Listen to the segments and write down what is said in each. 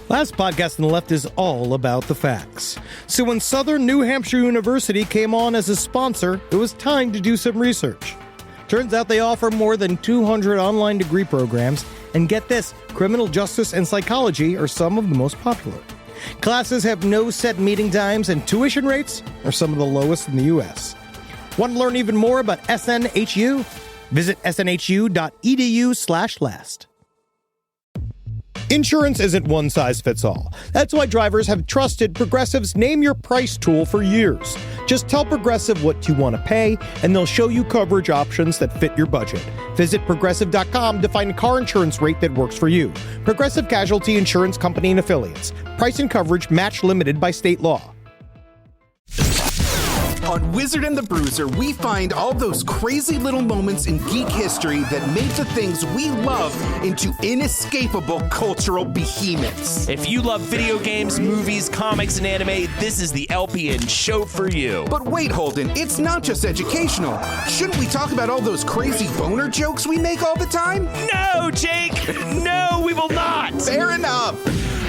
Last podcast on the left is all about the facts. So when Southern New Hampshire University came on as a sponsor, it was time to do some research. Turns out they offer more than 200 online degree programs, and get this, criminal justice and psychology are some of the most popular. Classes have no set meeting times, and tuition rates are some of the lowest in the U.S. Want to learn even more about SNHU? Visit snhu.edu/last. Insurance isn't one size fits all. That's why drivers have trusted Progressive's Name Your Price tool for years. Just tell Progressive what you want to pay, and they'll show you coverage options that fit your budget. Visit Progressive.com to find a car insurance rate that works for you. Progressive Casualty Insurance Company and Affiliates. Price and coverage match limited by state law. On Wizard and the Bruiser, we find all those crazy little moments in geek history that made the things we love into inescapable cultural behemoths. If you love video games, movies, comics, and anime, this is the LPN show for you. But wait, Holden, it's not just educational. Shouldn't we talk about all those crazy boner jokes we make all the time? No, Jake! No, we will not! Fair enough.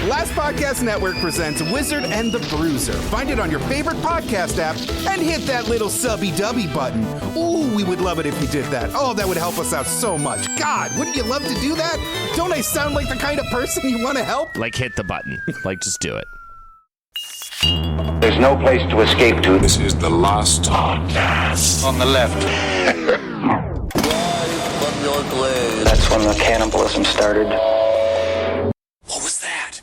Last Podcast Network presents Wizard and the Bruiser. Find it on your favorite podcast app and hit that little subby-dubby button. Ooh, we would love it if you did that. Oh, that would help us out so much. God, wouldn't you love to do that? Don't I sound like the kind of person you want to help? Like, hit the button. Like, just do it. There's no place to escape to. This is the last podcast On the left. That's when the cannibalism started. What was that?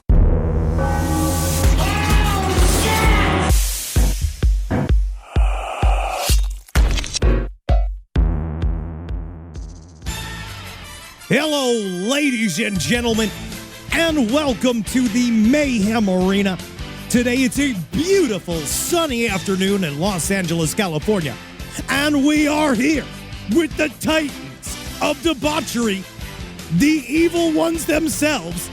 Hello, ladies and gentlemen, and welcome to the Mayhem Arena. Today it's a beautiful sunny afternoon in Los Angeles, California, and we are here with the titans of debauchery, the evil ones themselves.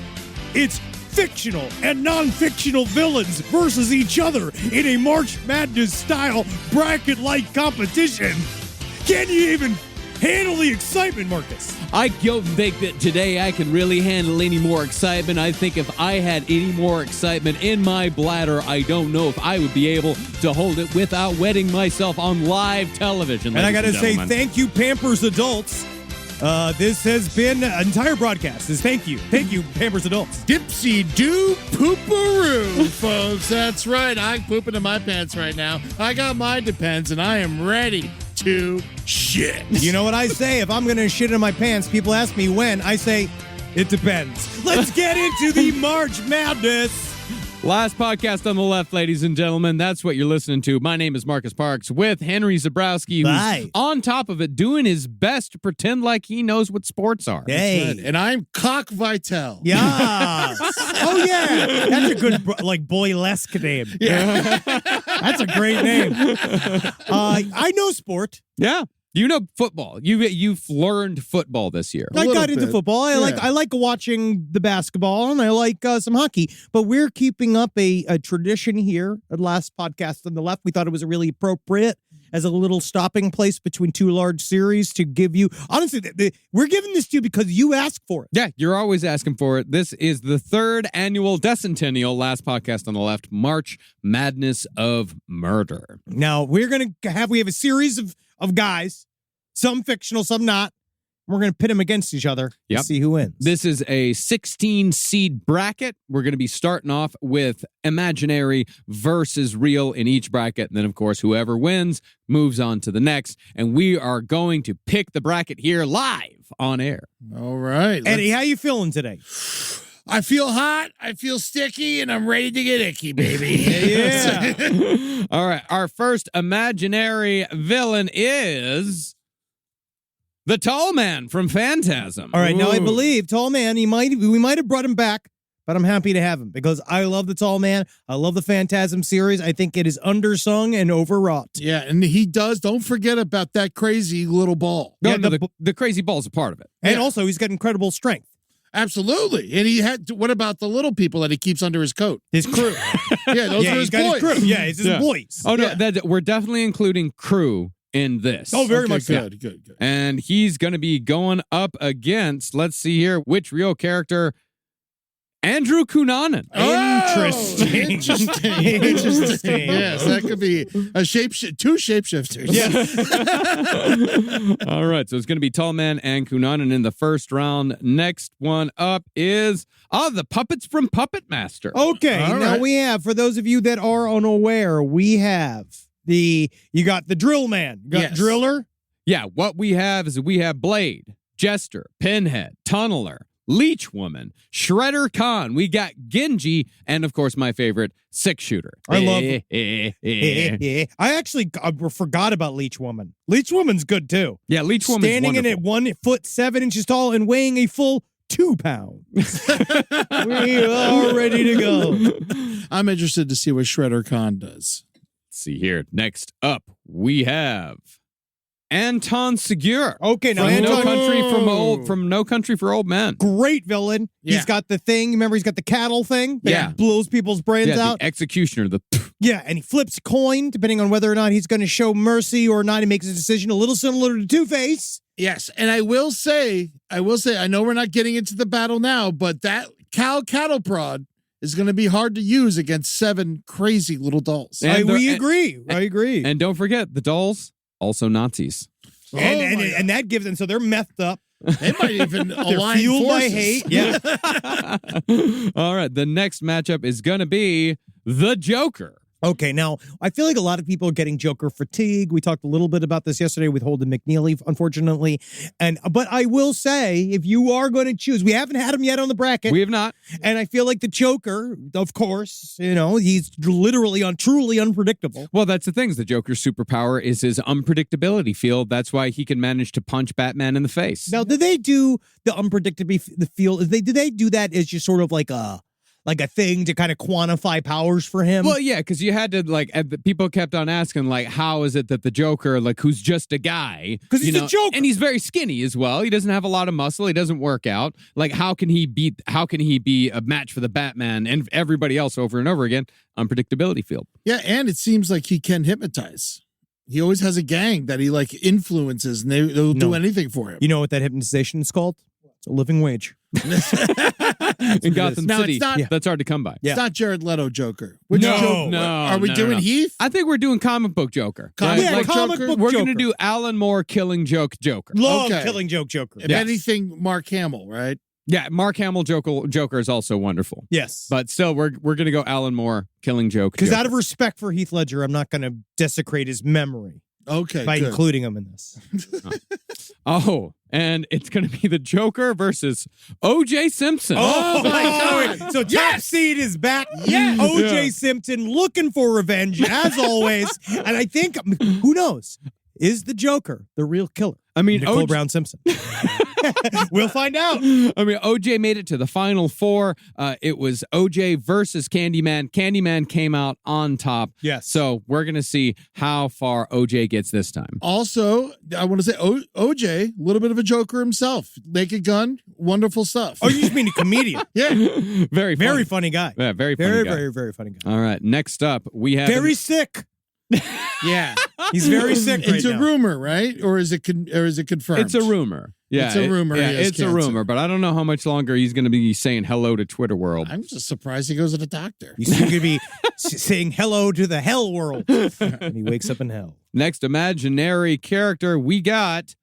It's fictional and non-fictional villains versus each other in a March Madness-style bracket-like competition. Can you even handle the excitement, Marcus? I don't think that today I can really handle any more excitement. I think if I had any more excitement in my bladder, I don't know if I would be able to hold it without wetting myself on live television. And I got to say, thank you, Pampers Adults. This has been an entire broadcast. Thank you, Pampers Adults. Dipsy-doo pooparoo, folks. That's right. I'm pooping in my pants right now. I got my Depends, and I am ready to shit. You know what I say? If I'm going to shit in my pants, people ask me when. I say, it depends. Let's get into the March Madness. Last podcast on the left, ladies and gentlemen. That's what you're listening to. My name is Marcus Parks with Henry Zabrowski, who's on top of it, doing his best to pretend like he knows what sports are. Hey. And I'm Cock Vitale. Yes. Oh, yeah. That's a good, boylesque name. Yeah. That's a great name. I know sport. Yeah. You know football. You've learned football this year. I got into football. I like watching the basketball, and I like some hockey. But we're keeping up a tradition here at Last Podcast on the Left. We thought it was really appropriate as a little stopping place between two large series to give you. Honestly, we're giving this to you because you asked for it. Yeah, you're always asking for it. This is the third annual Decennial Last Podcast on the Left, March Madness of Murder. Now we have a series of guys, some fictional, some not. We're going to pit them against each other to see who wins. This is a 16-seed bracket. We're going to be starting off with imaginary versus real in each bracket. And then, of course, whoever wins moves on to the next. And we are going to pick the bracket here live on air. All right. Eddie, how you feeling today? I feel hot, I feel sticky, and I'm ready to get icky, baby. Yeah. All right. Our first imaginary villain is the Tall Man from Phantasm. All right. Now, I believe Tall Man, we might have brought him back, but I'm happy to have him because I love the Tall Man. I love the Phantasm series. I think it is undersung and overwrought. Yeah, and he does. Don't forget about that crazy little ball. No, the crazy ball's a part of it. And also, he's got incredible strength. Absolutely. And what about the little people that he keeps under his coat? His crew. Yeah, those are his boys. His crew. Yeah, it's his boys. Oh, no, we're definitely including crew in this. Oh, very much good, good. And he's going to be going up against, let's see here, which real character Andrew Cunanan. Interesting. Interesting. Yes, that could be two shapeshifters. Yeah. All right, so it's going to be Tall Man and Cunanan in the first round. Next one up is the puppets from Puppet Master. Okay, All now right. we have, for those of you that are unaware, we have you got the Drill Man. You got Yes. Driller. Yeah, what we have is we have Blade, Jester, Pinhead, Tunneler, Leech Woman, Shredder Khan. We got Genji, and of course, my favorite, Six Shooter. I love I actually forgot about Leech Woman. Leech Woman's good too. Yeah, Leech Woman's Standing in wonderful. at 1'7" tall and weighing a full 2 pounds. We are ready to go. I'm interested to see what Shredder Khan does. Let's see here. Next up, we have Anton Segura. Okay, now From Anton, from No Country for Old Men. great villain. Yeah. He's got the thing. Remember, he's got the cattle thing that Yeah. blows people's brains Yeah, out. the executioner. Yeah, and he flips a coin depending on whether or not he's going to show mercy or not. He makes a decision a little similar to Two-Face. Yes, and I will say, I know we're not getting into the battle now, but that cattle prod is going to be hard to use against 7 crazy little dolls. And we the- agree. I agree. And don't forget, the dolls, also Nazis. And that gives them, so they're methed up. They might even They're align fueled by forces. hate. Yeah. All right, the next matchup is going to be the Joker. Okay, now I feel like a lot of people are getting Joker fatigue. We talked a little bit about this yesterday with Holden McNeely, unfortunately. But I will say, if you are going to choose, we haven't had him yet on the bracket. We have not. And I feel like the Joker, of course, he's literally truly unpredictable. Well, that's the thing. The Joker's superpower is his unpredictability field. That's why he can manage to punch Batman in the face. Now, do they do the unpredictability the field? Do they do that as just sort of like a thing to kind of quantify powers for him? Well, yeah, because you had to people kept on asking how is it that the Joker, who's just a guy, 'Cause he's the Joker. and he's very skinny as well. He doesn't have a lot of muscle. He doesn't work out. How can he be a match for the Batman and everybody else over and over again? Unpredictability field. Yeah, and it seems like he can hypnotize. He always has a gang that he influences, and they'll do anything for him. You know what that hypnotization is called? It's a living wage. In Gotham Now, City, it's not- that's hard to come by. Yeah. It's not Jared Leto Joker. Which No, Joker? no, Are we no, doing no. Heath? I think we're doing comic book Joker. Comic Yeah, book comic Joker? book We're Joker. going to do Alan Moore killing Joker. Love Okay. killing Joker. If Yes. anything, Mark Hamill, right? Yeah, Mark Hamill Joker is also wonderful. Yes. But still, we're going to go Alan Moore killing Joker. Because out of respect for Heath Ledger, I'm not going to desecrate his memory Okay, by good. including him in this. Oh, and it's going to be the Joker versus O.J. Simpson. Oh, my God. So top seed is back. Yeah. O.J. Simpson looking for revenge, as always. And I think, who knows, is the Joker the real killer? I mean, Nicole O.J. Brown Simpson. We'll find out. I mean, OJ made it to the final 4. It was OJ versus Candyman. Candyman came out on top. Yes. So we're going to see how far OJ gets this time. Also, I want to say OJ, a little bit of a Joker himself. Naked Gun, wonderful stuff. Oh, you just mean a comedian. yeah. Very Very funny guy. Yeah, very funny Very, guy. very, very funny guy. All right, next up, we have... Very sick. Yeah. He's very sick right It's a now. rumor, right? Or is it confirmed? It's a rumor. Yeah, It's a rumor Yeah, he has it's a cancer. rumor, but I don't know how much longer he's going to be saying hello to Twitter world. I'm just surprised he goes to the doctor. He's going to be saying hello to the hell world. And he wakes up in hell. Next imaginary character we got...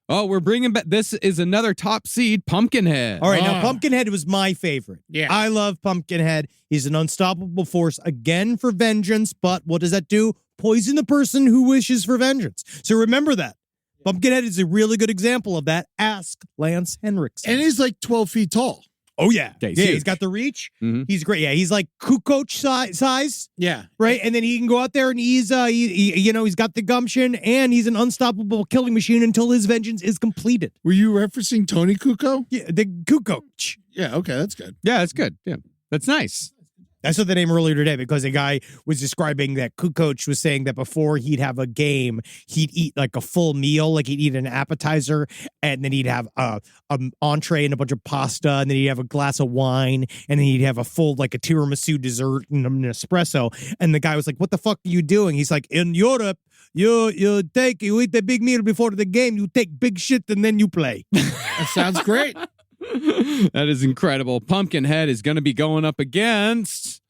Oh, we're bringing back... This is another top seed, Pumpkinhead. All right, now Ah. Pumpkinhead was my favorite. Yeah. I love Pumpkinhead. He's an unstoppable force, again, for vengeance. But what does that do? Poison the person who wishes for vengeance. So remember that. Pumpkinhead is a really good example of that. Ask Lance Henriksen. And he's 12 feet tall. Oh, yeah. Okay, he's Yeah, huge. he's got the reach. Mhm. He's great. Yeah, he's like Kukoc size, Yeah. right? And then he can go out there and he's got the gumption and he's an unstoppable killing machine until his vengeance is completed. Were you referencing Tony Kukoc? Yeah, the Kukoc. Yeah, okay, that's good. Yeah, that's good. Yeah, that's nice. That's what the name earlier today, because a guy was describing that Kukoc was saying that before he'd have a game, he'd eat like a full meal, like he'd eat an appetizer, and then he'd have an entree and a bunch of pasta, and then he'd have a glass of wine, and then he'd have a full, like a tiramisu dessert and an espresso. And the guy was like, "What the fuck are you doing?" He's like, "In Europe, you eat the big meal before the game, you take big shit, and then you play." That sounds great. That is incredible. Pumpkinhead is going to be going up against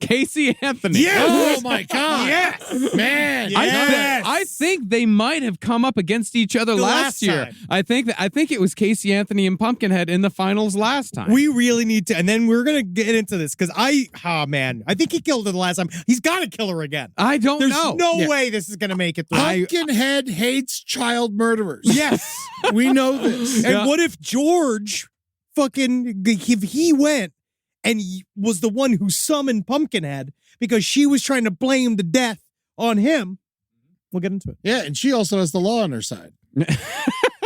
Casey Anthony. Yes! Oh my God! Yes, Man, I think they might have come up against each other last year. time. I think it was Casey Anthony and Pumpkinhead in the finals last time. we really need to, and then we're gonna get into this because I think he killed her the last time. He's got to kill her again. I don't There's know. no way this is gonna make it through. Pumpkinhead hates child murderers. Yes, We know this. and Yeah. what if George if he went and he was the one who summoned Pumpkinhead because she was trying to blame the death on him? We'll get into it. Yeah, and she also has the law on her side.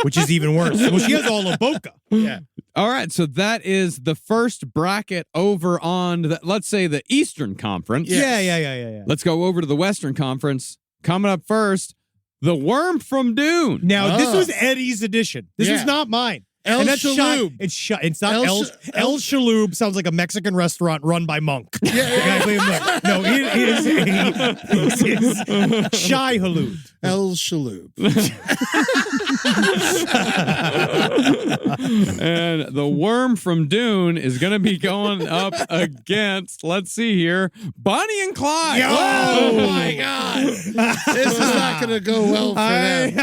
Which is even worse. Well, she has all of Boca. Yeah. All right, so that is the first bracket over on, let's say, the Eastern Conference. Yes. Yeah. Let's go over to the Western Conference. Coming up first, the Worm from Dune. Now, this Oh. was Eddie's edition. This Yeah. was not mine. El And that's Shaloub. It's not El Shaloub. Sounds like a Mexican restaurant run by Monk. Yeah. No, it is Shai Halud. El Shaloub. And the Worm from Dune is going to be going up against, let's see here, Bonnie and Clyde. Oh my God. This is not going to go well for them.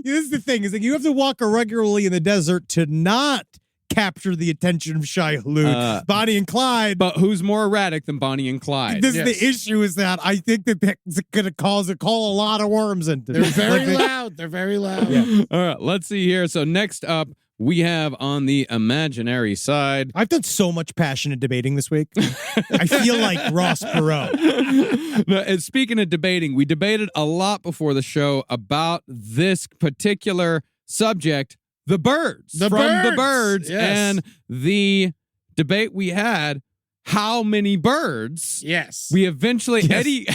This is the thing, is like you have to walk regularly in the desert to not capture the attention of Shai Halud. Bonnie and Clyde. But who's more erratic than Bonnie and Clyde? This Yes. is the issue, is that I think that that's going to call a lot of worms into They're this. very Like, loud. They're very loud. All right, let's see here. So next up, we have on the imaginary side. I've done so much passionate debating this week. I feel like Ross Perot. No, and speaking of debating, we debated a lot before the show about this particular subject, the birds. The from birds, the birds. yes. And the debate we had, how many birds? Yes. We eventually, Eddie,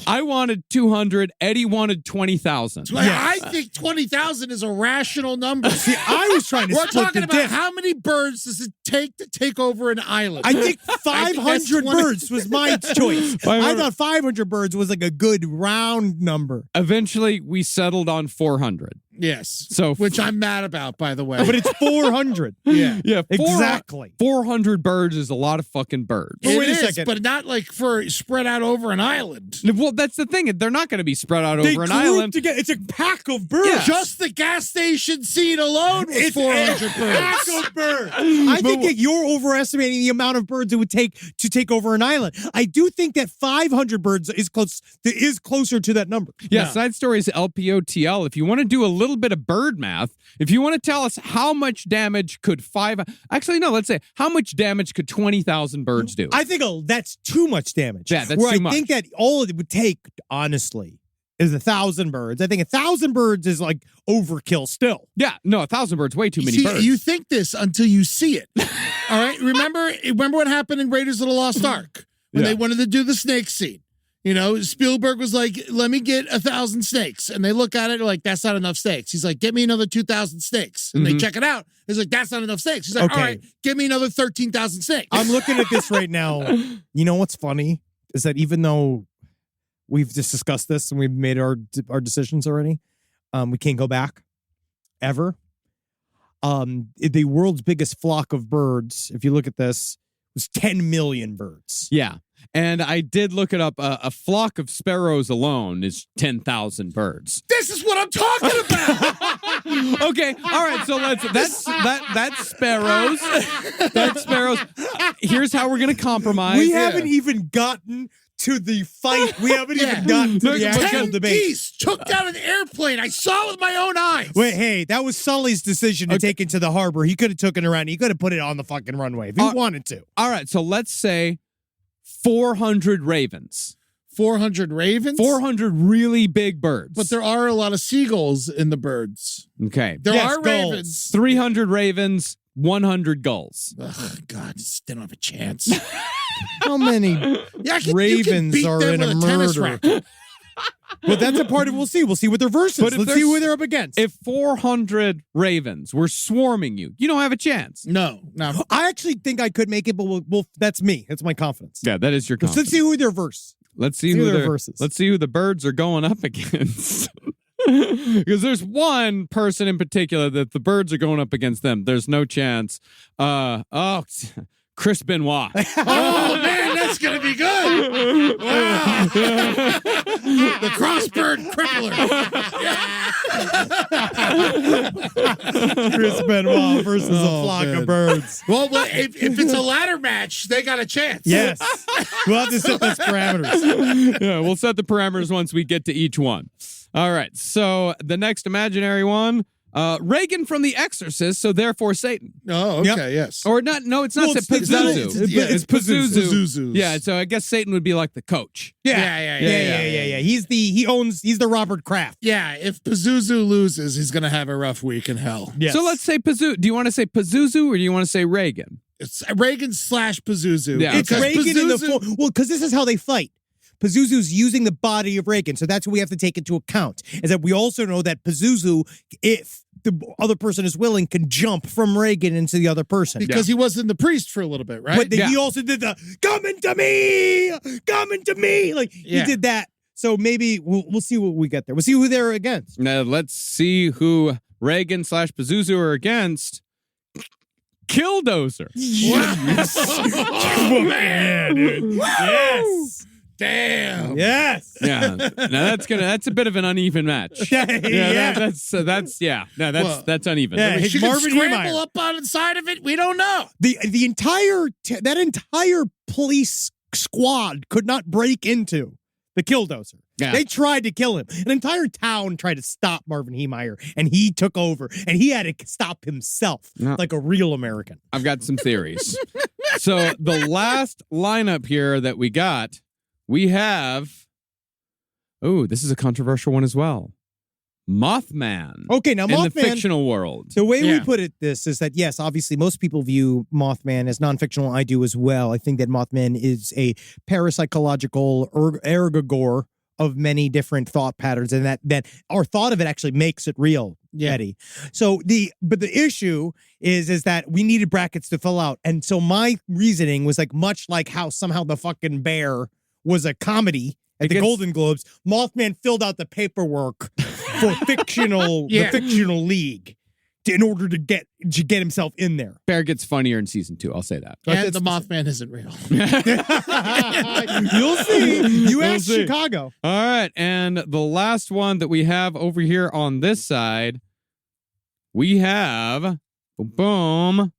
I wanted 200. Eddie wanted 20,000. I think 20,000 is a rational number. See, I was trying to We're split talking the about diff. how many birds does it take to take over an island? I think that's 500 20. birds was my choice. I thought 500 birds was like a good round number. Eventually, we settled on 400. Yes. So which I'm mad about, by the way. But it's 400. yeah. Yeah, Exactly. 400 birds is a lot of fucking birds. But wait a It is, second. but not like for spread out over an island. Well, that's the thing. They're not going to be spread out They over an grouped island. together. It's a pack of birds. Yeah. Just the gas station scene alone was It's 400 a pack birds. of birds. I think that you're overestimating the amount of birds it would take to take over an island. I do think that 500 birds is closer to that number. Yeah, No. Side Story is LPOTL. If you want to do a little bit of bird math, if you want to tell us how much damage could let's say how much damage could 20,000 birds do? I think that's too much damage. Yeah, that's Where too I much. think that all it would take, honestly, is 1,000 birds. I think 1,000 birds is like overkill still. Yeah, no, 1,000 birds, way too many See, birds. you think this until you see it. All right? Remember what happened in Raiders of the Lost Ark when Yeah. they wanted to do the snake scene? You know, Spielberg was like, let me get 1,000 snakes. And they look at it like, that's not enough snakes. He's like, get me another 2,000 snakes. And they check it out. He's like, that's not enough snakes. He's like, Okay. all right, give me another 13,000 snakes. I'm looking at this right now. You know what's funny is that even though we've just discussed this and we've made our decisions already, we can't go back ever. The world's biggest flock of birds, if you look at this, was 10 million birds. Yeah. And I did look it up. A flock of sparrows alone is 10,000 birds. This is what I'm talking about. Okay. All right. So that's sparrows. That's sparrows. Here's how we're going to compromise. We haven't even gotten to the fight. We haven't even gotten to Look, the actual 10 debate. geese took down an airplane. I saw it with my own eyes. Wait, hey, that was Sully's decision to take it to the harbor. He could have taken it around. He could have put it on the fucking runway if he wanted to. All right. So let's say 400 ravens. 400 ravens? 400 really big birds. But there are a lot of seagulls in the birds. Okay. There Yes, are gulls. ravens. 300 ravens, 100 gulls. Ugh, God, they don't have a chance. How many Yeah, you can ravens beat are them in with a tennis murder? racket. But that's a part of we'll see. We'll see what their verse But is. if Let's see there's- who they're up against. If 400 ravens were swarming you, you don't have a chance. No. I actually think I could make it, but we'll that's me. That's my confidence. Yeah, that is your Let's confidence. see who their verse. Let's see see who their their verses. Let's see who the birds are going up against. Because there's one person in particular that the birds are going up against them. There's no chance. Chris Benoit. Oh, man, that's going to be good. Wow. The crossbird crippler. Chris Benoit versus a flock of birds. Well, if it's a ladder match, they got a chance. Yes. We'll have to set those parameters. Yeah, we'll set the parameters once we get to each one. All right. So the next imaginary one, Reagan from The Exorcist, so therefore Satan. Oh, okay, yes. Or not, no, it's not Pazuzu. It's Pazuzu. Yeah, so I guess Satan would be like the coach. Yeah. He's the Robert Kraft. Yeah, if Pazuzu loses, he's going to have a rough week in hell. Yes. So let's say Pazuzu. Do you want to say Pazuzu or do you want to say Reagan? It's Reagan / Pazuzu. Yeah, It's Reagan in the well, because this is how they fight. Pazuzu's using the body of Reagan, so that's what we have to take into account. Is that we also know that Pazuzu, if the other person is willing, can jump from Reagan into the other person. Because he wasn't the priest for a little bit, right? But he also did the coming to me. Like he did that. So maybe we'll see what we get there. We'll see who they're against. Now let's see who Reagan / Pazuzu are against. Killdozer. Yes. Oh, man, dude. Yes. Damn. Yes. Yeah. Now that's a bit of an uneven match. Yeah. That's uneven. Yeah. She can Marvin scramble Niemeyer. up on the side of it. We don't know. The entire police squad could not break into the Killdozer. Yeah. They tried to kill him. An entire town tried to stop Marvin Niemeyer, and he took over, and he had to stop himself like a real American. I've got some theories. So the last lineup here that we got, we have. Oh, this is a controversial one as well. Mothman. Okay, now in Mothman, the fictional world. the way we put it this is that, yes, obviously most people view Mothman as non-fictional. I do as well. I think that Mothman is a parapsychological egregore of many different thought patterns, and that our thought of it actually makes it real, Eddie. So the issue is that we needed brackets to fill out, and so my reasoning was like much like how somehow the fucking bear was a comedy at the Golden Globes. Mothman filled out the paperwork for the fictional league in order to get himself in there. Bear gets funnier in season 2. I'll say that. And the Mothman isn't real. You'll see. You asked Chicago. All right. And the last one that we have over here on this side, we have, boom,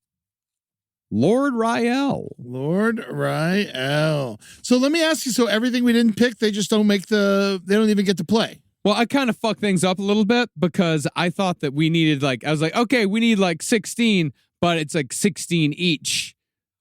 Lord Rael. Lord Rael. So let me ask you, so everything we didn't pick, they just don't they don't even get to play. Well, I kind of fucked things up a little bit because I thought that we needed I was like, okay, we need 16, but it's 16 each.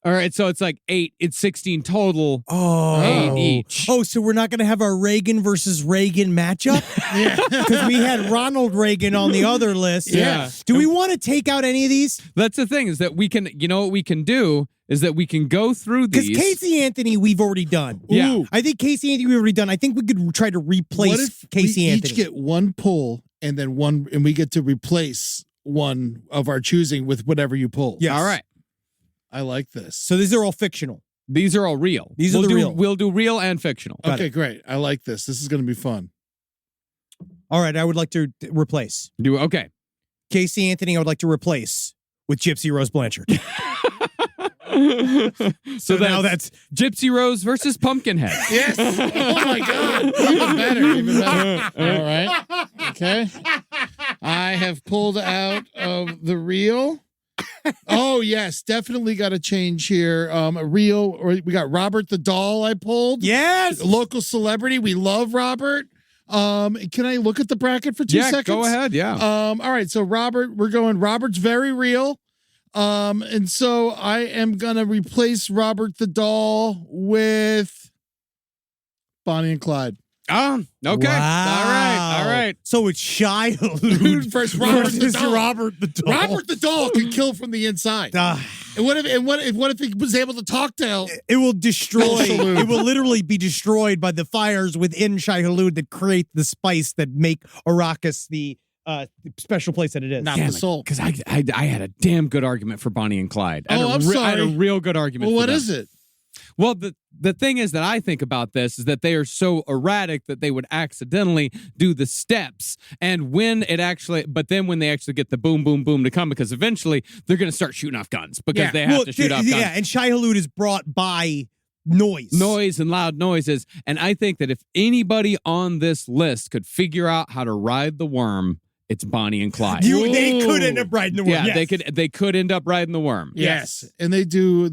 All right, so it's 8. It's 16 total. Oh, 8 each. Oh, so we're not going to have our Reagan versus Reagan matchup? Yeah. Because we had Ronald Reagan on the other list. Yeah. Do we want to take out any of these? That's the thing is that we can, what we can do is that we can go through these. Because Casey Anthony, we've already done. Yeah. Ooh. I think Casey Anthony, we've already done. I think we could try to replace What if Casey we Anthony. each get one pull and then and we get to replace one of our choosing with whatever you pull? Yes. All right. I like this. So these are all fictional. These are all real. These are the real. We'll do real and fictional. Okay, great. I like this. This is going to be fun. All right, I would like to replace. Okay. Casey Anthony, I would like to replace with Gypsy Rose Blanchard. So now that's Gypsy Rose versus Pumpkinhead. Yes. Oh my God. Even better. All right. Okay. I have pulled out of the reel. Oh yes, definitely got to change here. We got Robert the Doll. I pulled. Yes. Local celebrity. We love Robert. Can I look at the bracket for 2 seconds? Go ahead. Yeah. All right. So Robert's very real. And so I am gonna replace Robert the Doll with Bonnie and Clyde. Okay. Wow. All right. So it's Shia LaBeouf versus Robert the Doll. Robert the Doll. Robert the Doll can kill from the inside. And what if he was able to talk to hell? It will destroy. Salute. It will literally be destroyed by the fires within Shia LaBeouf that create the spice that make Arrakis the special place that it is. Not the soul. Because I had a damn good argument for Bonnie and Clyde. I'm sorry. I had a real good argument. Well, for what them. is it? Well, the thing is that I think about this is that they are so erratic that they would accidentally do the steps. And when it actually, but then when they actually get the boom, boom, boom to come, because eventually they're going to start shooting off guns because they have to shoot off guns. Yeah, and Shai Hulud is brought by noise and loud noises. And I think that if anybody on this list could figure out how to ride the worm, it's Bonnie and Clyde. They could end up riding the worm. Yeah, yes. they could end up riding the worm. Yes. And they could do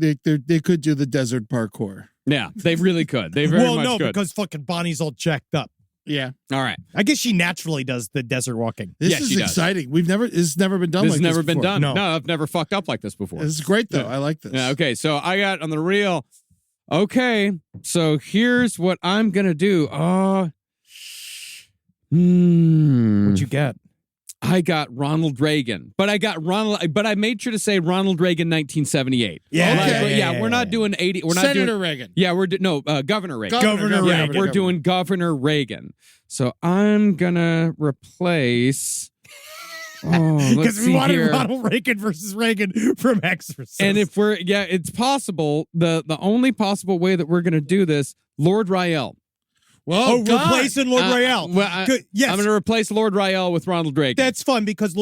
the desert parkour. Yeah, they really could. They very much could. Because fucking Bonnie's all jacked up. Yeah. All right. I guess she naturally does the desert walking. This is exciting. It's never been done This like has this never been before. done. No, I've never fucked up like this before. This is great, though. I like this. Yeah, okay, so I got on the reel. Okay, so here's what I'm going to do. What'd you get? I got Ronald Reagan, but I made sure to say Ronald Reagan 1978. Yeah. We're not doing 80. We're not Senator doing Reagan. Yeah, Governor Reagan. Governor Yeah, Reagan. we're doing Governor Reagan. So I'm gonna replace. Because we wanted Ronald Reagan versus Reagan from Exorcist. And if it's possible. The only possible way that we're gonna do this, Lord Rael. Well, replacing Lord Rael. Yes. I'm going to replace Lord Rael with Ronald Reagan. That's fun because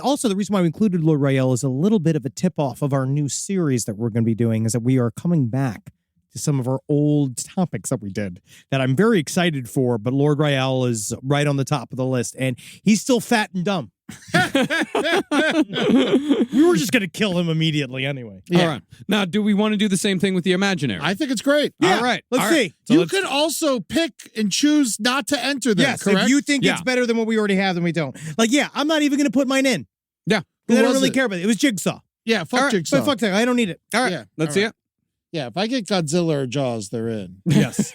also the reason why we included Lord Rael is a little bit of a tip-off of our new series that we're going to be doing is that we are coming back to some of our old topics that we did that I'm very excited for, but Lord Rael is right on the top of the list, and he's still fat and dumb. We were just going to kill him immediately anyway. Yeah. All right. Now, do we want to do the same thing with the imaginary? I think it's great. Yeah. All right. Let's see. So you can also pick and choose not to enter them, yes, correct? if you think it's better than what we already have, then we don't. I'm not even going to put mine in. Yeah. I don't really care about it. It was Jigsaw. Yeah, fuck Jigsaw. But fuck that. I don't need it. All right. Yeah. Let's see it. Yeah, if I get Godzilla or Jaws, they're in. Yes.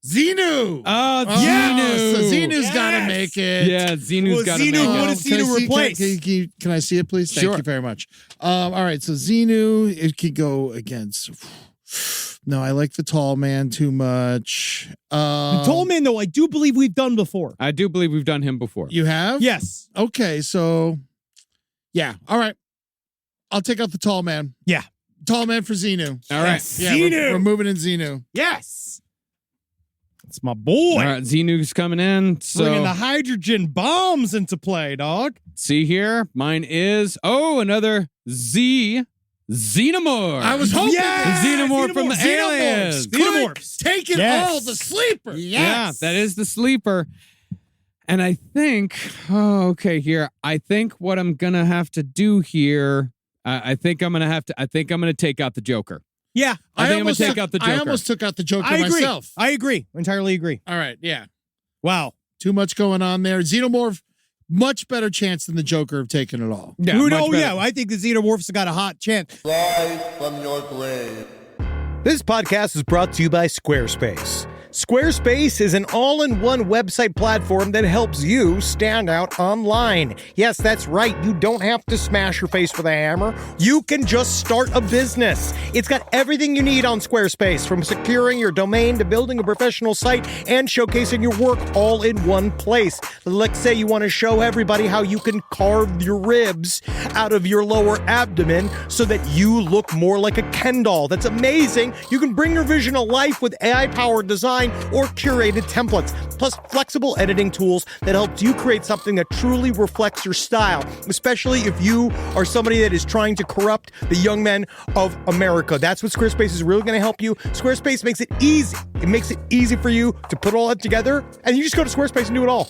Xenu! Oh, Xenu! So Xenu's Yes! got to make it. Yeah, Xenu's got to make it. What does Xenu replace? Can I see it, please? Thank you very much. All right, so Xenu, it could go against... No, I like the tall man too much. The tall man, though, I do believe we've done before. I do believe we've done him before. You have? Yes. Okay, so... Yeah, all right. I'll take out the tall man. Yeah. Tall man for Xenu. All right. Yeah, Xenu! we're moving in Xenu. Yes. It's my boy. All right, Xenu's coming in. So Bringing the hydrogen bombs into play, dog. see here, mine is another Xenomorph. I was hoping. Yes! Xenomorph from the Aliens. Xenomorphs. Taking Yes. all the sleepers. Yeah, that is the sleeper. And I think, here. I think what I'm gonna have to do here. I think I'm gonna take out the Joker. Yeah. I think I'm gonna take out the Joker. I almost took out the Joker I agree. myself. I agree. Entirely agree. All right, yeah. Wow. Too much going on there. Xenomorph, much better chance than the Joker of taking it all. Yeah, Who much know? better. Yeah, I think the Xenomorphs have got a hot chance. Rise from your grave. This podcast is brought to you by Squarespace. Squarespace is an all-in-one website platform that helps you stand out online. Yes, that's right. You don't have to smash your face with a hammer. You can just start a business. It's got everything you need on Squarespace, from securing your domain to building a professional site and showcasing your work all in one place. Let's say you want to show everybody how you can carve your ribs out of your lower abdomen so that you look more like a Ken doll. That's amazing. You can bring your vision to life with AI-powered design or curated templates, plus flexible editing tools that helps you create something that truly reflects your style, especially if you are somebody that is trying to corrupt the young men of America. That's what Squarespace is really going to help you. Squarespace makes it easy. It makes it easy for you to put all that together, and you just go to Squarespace and do it all.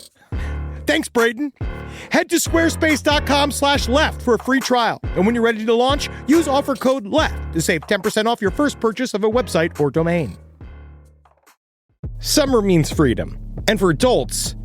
Thanks, Braden. Head to squarespace.com/left for a free trial. And when you're ready to launch, use offer code LEFT to save 10% off your first purchase of a website or domain. Summer means freedom. And for adults,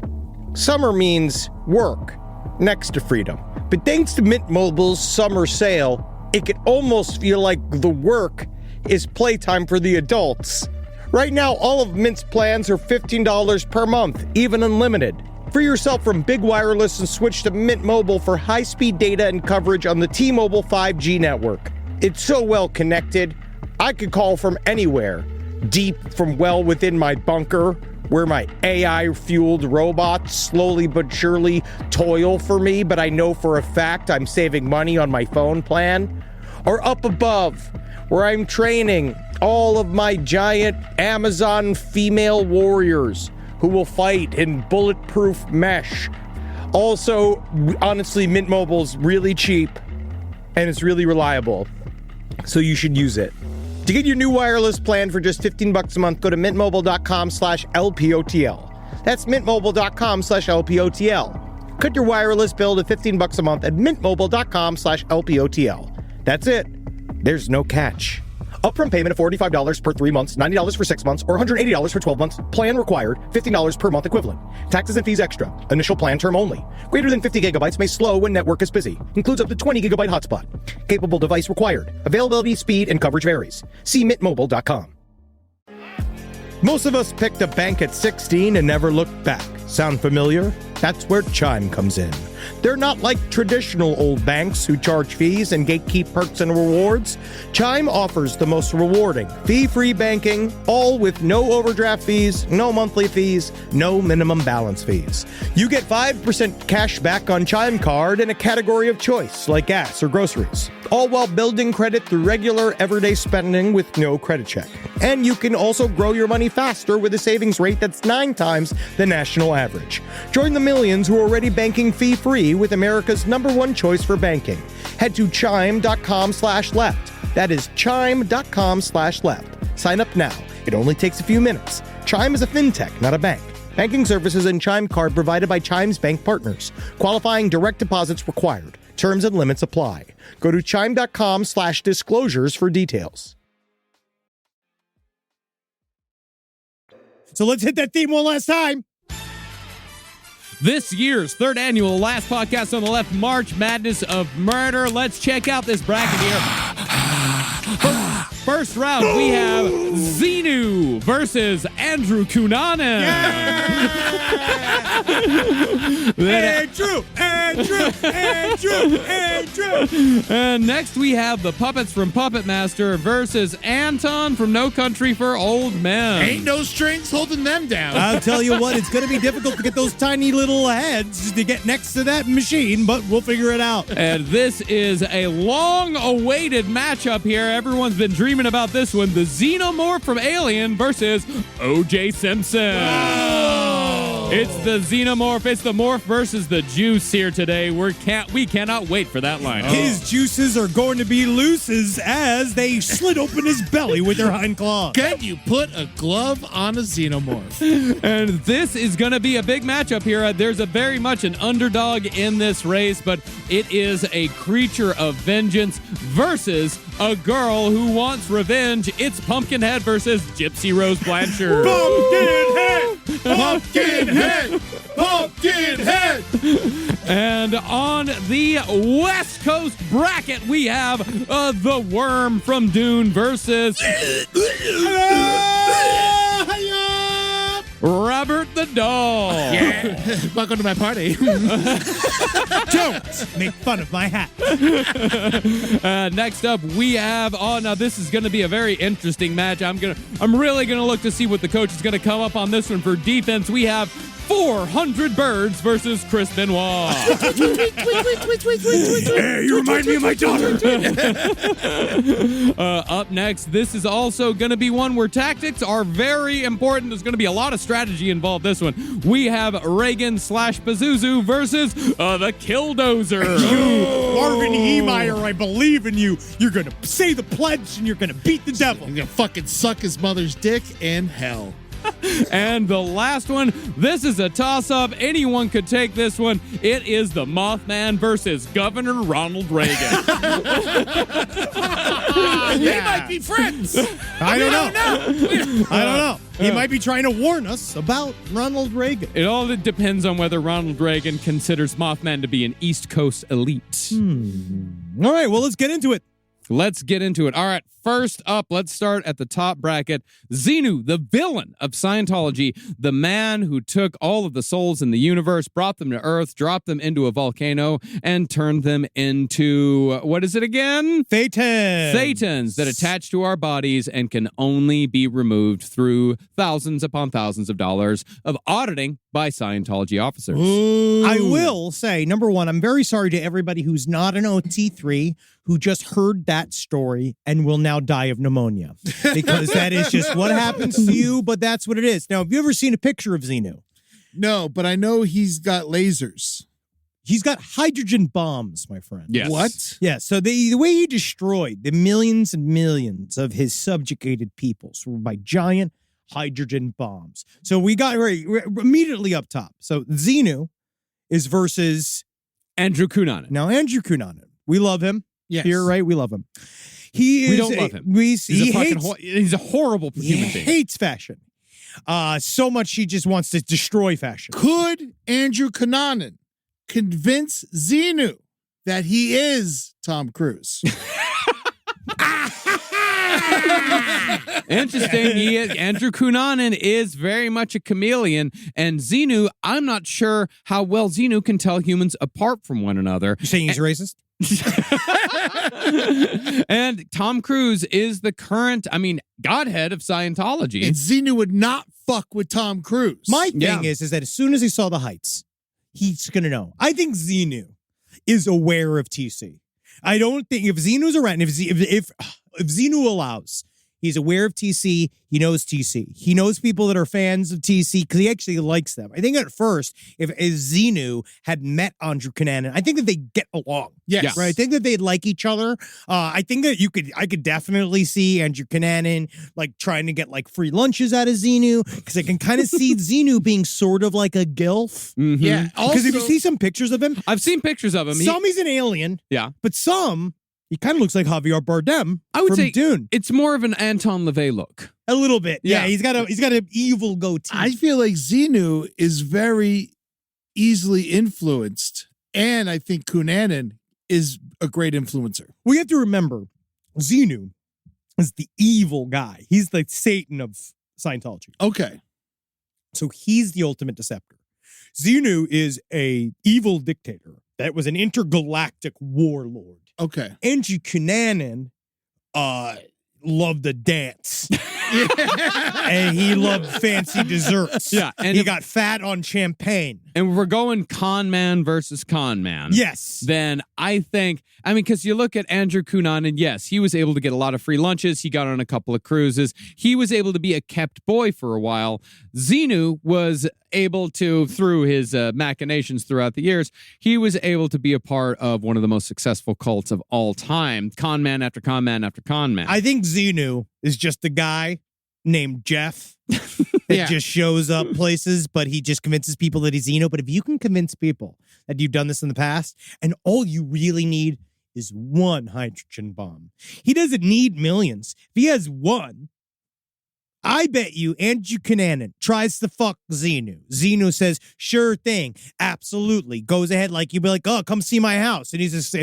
summer means work next to freedom. But thanks to Mint Mobile's summer sale, it can almost feel like the work is playtime for the adults. Right now, all of Mint's plans are $15 per month, even unlimited. Free yourself from big wireless and switch to Mint Mobile for high-speed data and coverage on the T-Mobile 5G network. It's so well connected, I could call from anywhere. Deep from well within my bunker, where my AI-fueled robots slowly but surely toil for me, but I know for a fact I'm saving money on my phone plan. or up above, where I'm training all of my giant Amazon female warriors who will fight in bulletproof mesh. Also, honestly, Mint Mobile's really cheap and it's really reliable, so you should use it. To get your new wireless plan for just $15 a month, go to mintmobile.com/LPOTL. That's mintmobile.com/LPOTL. Cut your wireless bill to $15 a month at mintmobile.com/LPOTL. That's it. There's no catch. Upfront payment of $45 per 3 months, $90 for 6 months, or $180 for 12 months. Plan required, $15 per month equivalent. Taxes and fees extra. Initial plan term only. Greater than 50 gigabytes may slow when network is busy. Includes up to 20 gigabyte hotspot. Capable device required. Availability, speed, and coverage varies. See mintmobile.com. Most of us picked a bank at 16 and never looked back. Sound familiar? That's where Chime comes in. They're not like traditional old banks who charge fees and gatekeep perks and rewards. Chime offers the most rewarding, fee-free banking, all with no overdraft fees, no monthly fees, no minimum balance fees. You get 5% cash back on Chime Card in a category of choice, like gas or groceries, all while building credit through regular everyday spending with no credit check. And you can also grow your money faster with a savings rate that's 9 times the national average. Join the millions who are already banking fee-free with America's #1 choice for banking. Head to chime.com/left. That is chime.com/left. Sign up now. It only takes a few minutes. Chime is a fintech, not a bank. Banking services and Chime Card provided by Chime's bank partners. Qualifying direct deposits required. Terms and limits apply. Go to chime.com/disclosures for details. So let's hit that theme one last time. This year's 3rd annual Last Podcast on the Left March Madness of Murder. Let's check out this bracket here. First round, we have Xenu versus Andrew Cunanan. Andrew. And next we have the Puppets from Puppet Master versus Anton from No Country for Old Men. Ain't no strings holding them down. I'll tell you what, it's going to be difficult to get those tiny little heads to get next to that machine, but we'll figure it out. And this is a long-awaited matchup here. Everyone's been dreaming about this one. The Xenomorph from Alien versus O.J. Simpson. Whoa. It's the Xenomorph. It's the morph versus the juice here today. We cannot wait for that line. His juices are going to be looses as they slit open his belly with their hind claws. Can you put a glove on a Xenomorph? And this is going to be a big matchup here. There's a very much an underdog in this race, but it is a creature of vengeance versus a girl who wants revenge. It's Pumpkinhead versus Gypsy Rose Blanchard. Pumpkinhead! Pumpkinhead! Pumpkinhead! And on the West Coast bracket, we have the Worm from Dune versus Robert the Doll. Yeah. Welcome to my party. Don't make fun of my hat. Next up, we have. Oh, now this is going to be a very interesting match. I'm really gonna look to see what the coach is gonna come up on this one for defense. We have 400 Birds versus Chris Benoit. Hey, you remind me of my daughter. Up next, this is also going to be one where tactics are very important. There's going to be a lot of strategy involved this one. We have Reagan/Pazuzu versus the Killdozer. Marvin Heemeyer, I believe in you. You're going to say the pledge and you're going to beat the devil. You're going to fucking suck his mother's dick in hell. And the last one, this is a toss-up. Anyone could take this one. It is the Mothman versus Governor Ronald Reagan. They might be friends. I don't know. He might be trying to warn us about Ronald Reagan. It all depends on whether Ronald Reagan considers Mothman to be an East Coast elite. All right, well, let's get into it. Let's get into it. All right, first up, let's start at the top bracket. Xenu, the villain of Scientology, the man who took all of the souls in the universe, brought them to Earth, dropped them into a volcano, and turned them into, what is it again? Thetans that attach to our bodies and can only be removed through thousands upon thousands of dollars of auditing by Scientology officers. I will say, number one, I'm very sorry to everybody who's not an OT3, who just heard that story and will now die of pneumonia because that is just what happens to you, but that's what it is. Now, have you ever seen a picture of Xenu? No, but I know he's got lasers. He's got hydrogen bombs, my friend. Yes. What? Yeah, so the way he destroyed the millions and millions of his subjugated peoples were by giant hydrogen bombs. So we're immediately up top. So Xenu is versus Andrew Cunanan. now Andrew Cunanan. We love him. Yes. Here, right? We love him. We don't love him. He's a horrible human being. hates fashion. So much he just wants to destroy fashion. Could Andrew Cunanan convince Xenu that he is Tom Cruise? Interesting. Andrew Cunanan is very much a chameleon, and Xenu, I'm not sure how well Xenu can tell humans apart from one another. You're saying he's racist? And Tom Cruise is the current, godhead of Scientology. And Xenu would not fuck with Tom Cruise. My thing is that as soon as he saw the heights, he's going to know. I think Xenu is aware of TC. I don't think if Xenu's around, if Xenu allows, he's aware of TC. He knows TC. He knows people that are fans of TC because he actually likes them. I think at first, if Xenu had met Andrew Cunanan, I think that they get along. Yes. Right. I think that they'd like each other. I think that I could definitely see Andrew Cunanan like trying to get like free lunches out of Xenu because I can kind of see Xenu being sort of like a gilf. Mhm. Yeah. Because if you Also- see some pictures of him, I've seen pictures of him. some he's an alien. Yeah. But some, he kind of looks like Javier Bardem I would from say Dune. it's more of an Anton LaVey look. A little bit. Yeah, Yeah. he's got an evil goatee. I feel like Xenu is very easily influenced, and I think Cunanan is a great influencer. We have to remember, Xenu is the evil guy. He's like Satan of Scientology. Okay. So he's the ultimate deceptor. Xenu is a evil dictator that was an intergalactic warlord. Okay. Andrew Cunanan loved to dance. And he loved fancy desserts. Yeah, and he if- got fat on champagne. And we're going con man versus con man. Yes. Then I think, because you look at Andrew Cunanan, yes, he was able to get a lot of free lunches. He got on a couple of cruises. He was able to be a kept boy for a while. Xenu was able to, through his machinations throughout the years, he was able to be a part of one of the most successful cults of all time. Con man after con man after con man. I think Xenu is just a guy named Jeff that Yeah. just shows up places, but he just convinces people that he's Xenu. But if you can convince people that you've done this in the past, and all you really need is one hydrogen bomb, he doesn't need millions. If he has one, I bet you Andrew Cunanan tries to fuck Xenu. Xenu says, sure thing, absolutely. Goes ahead like you'd be like, oh, come see my house. And he's just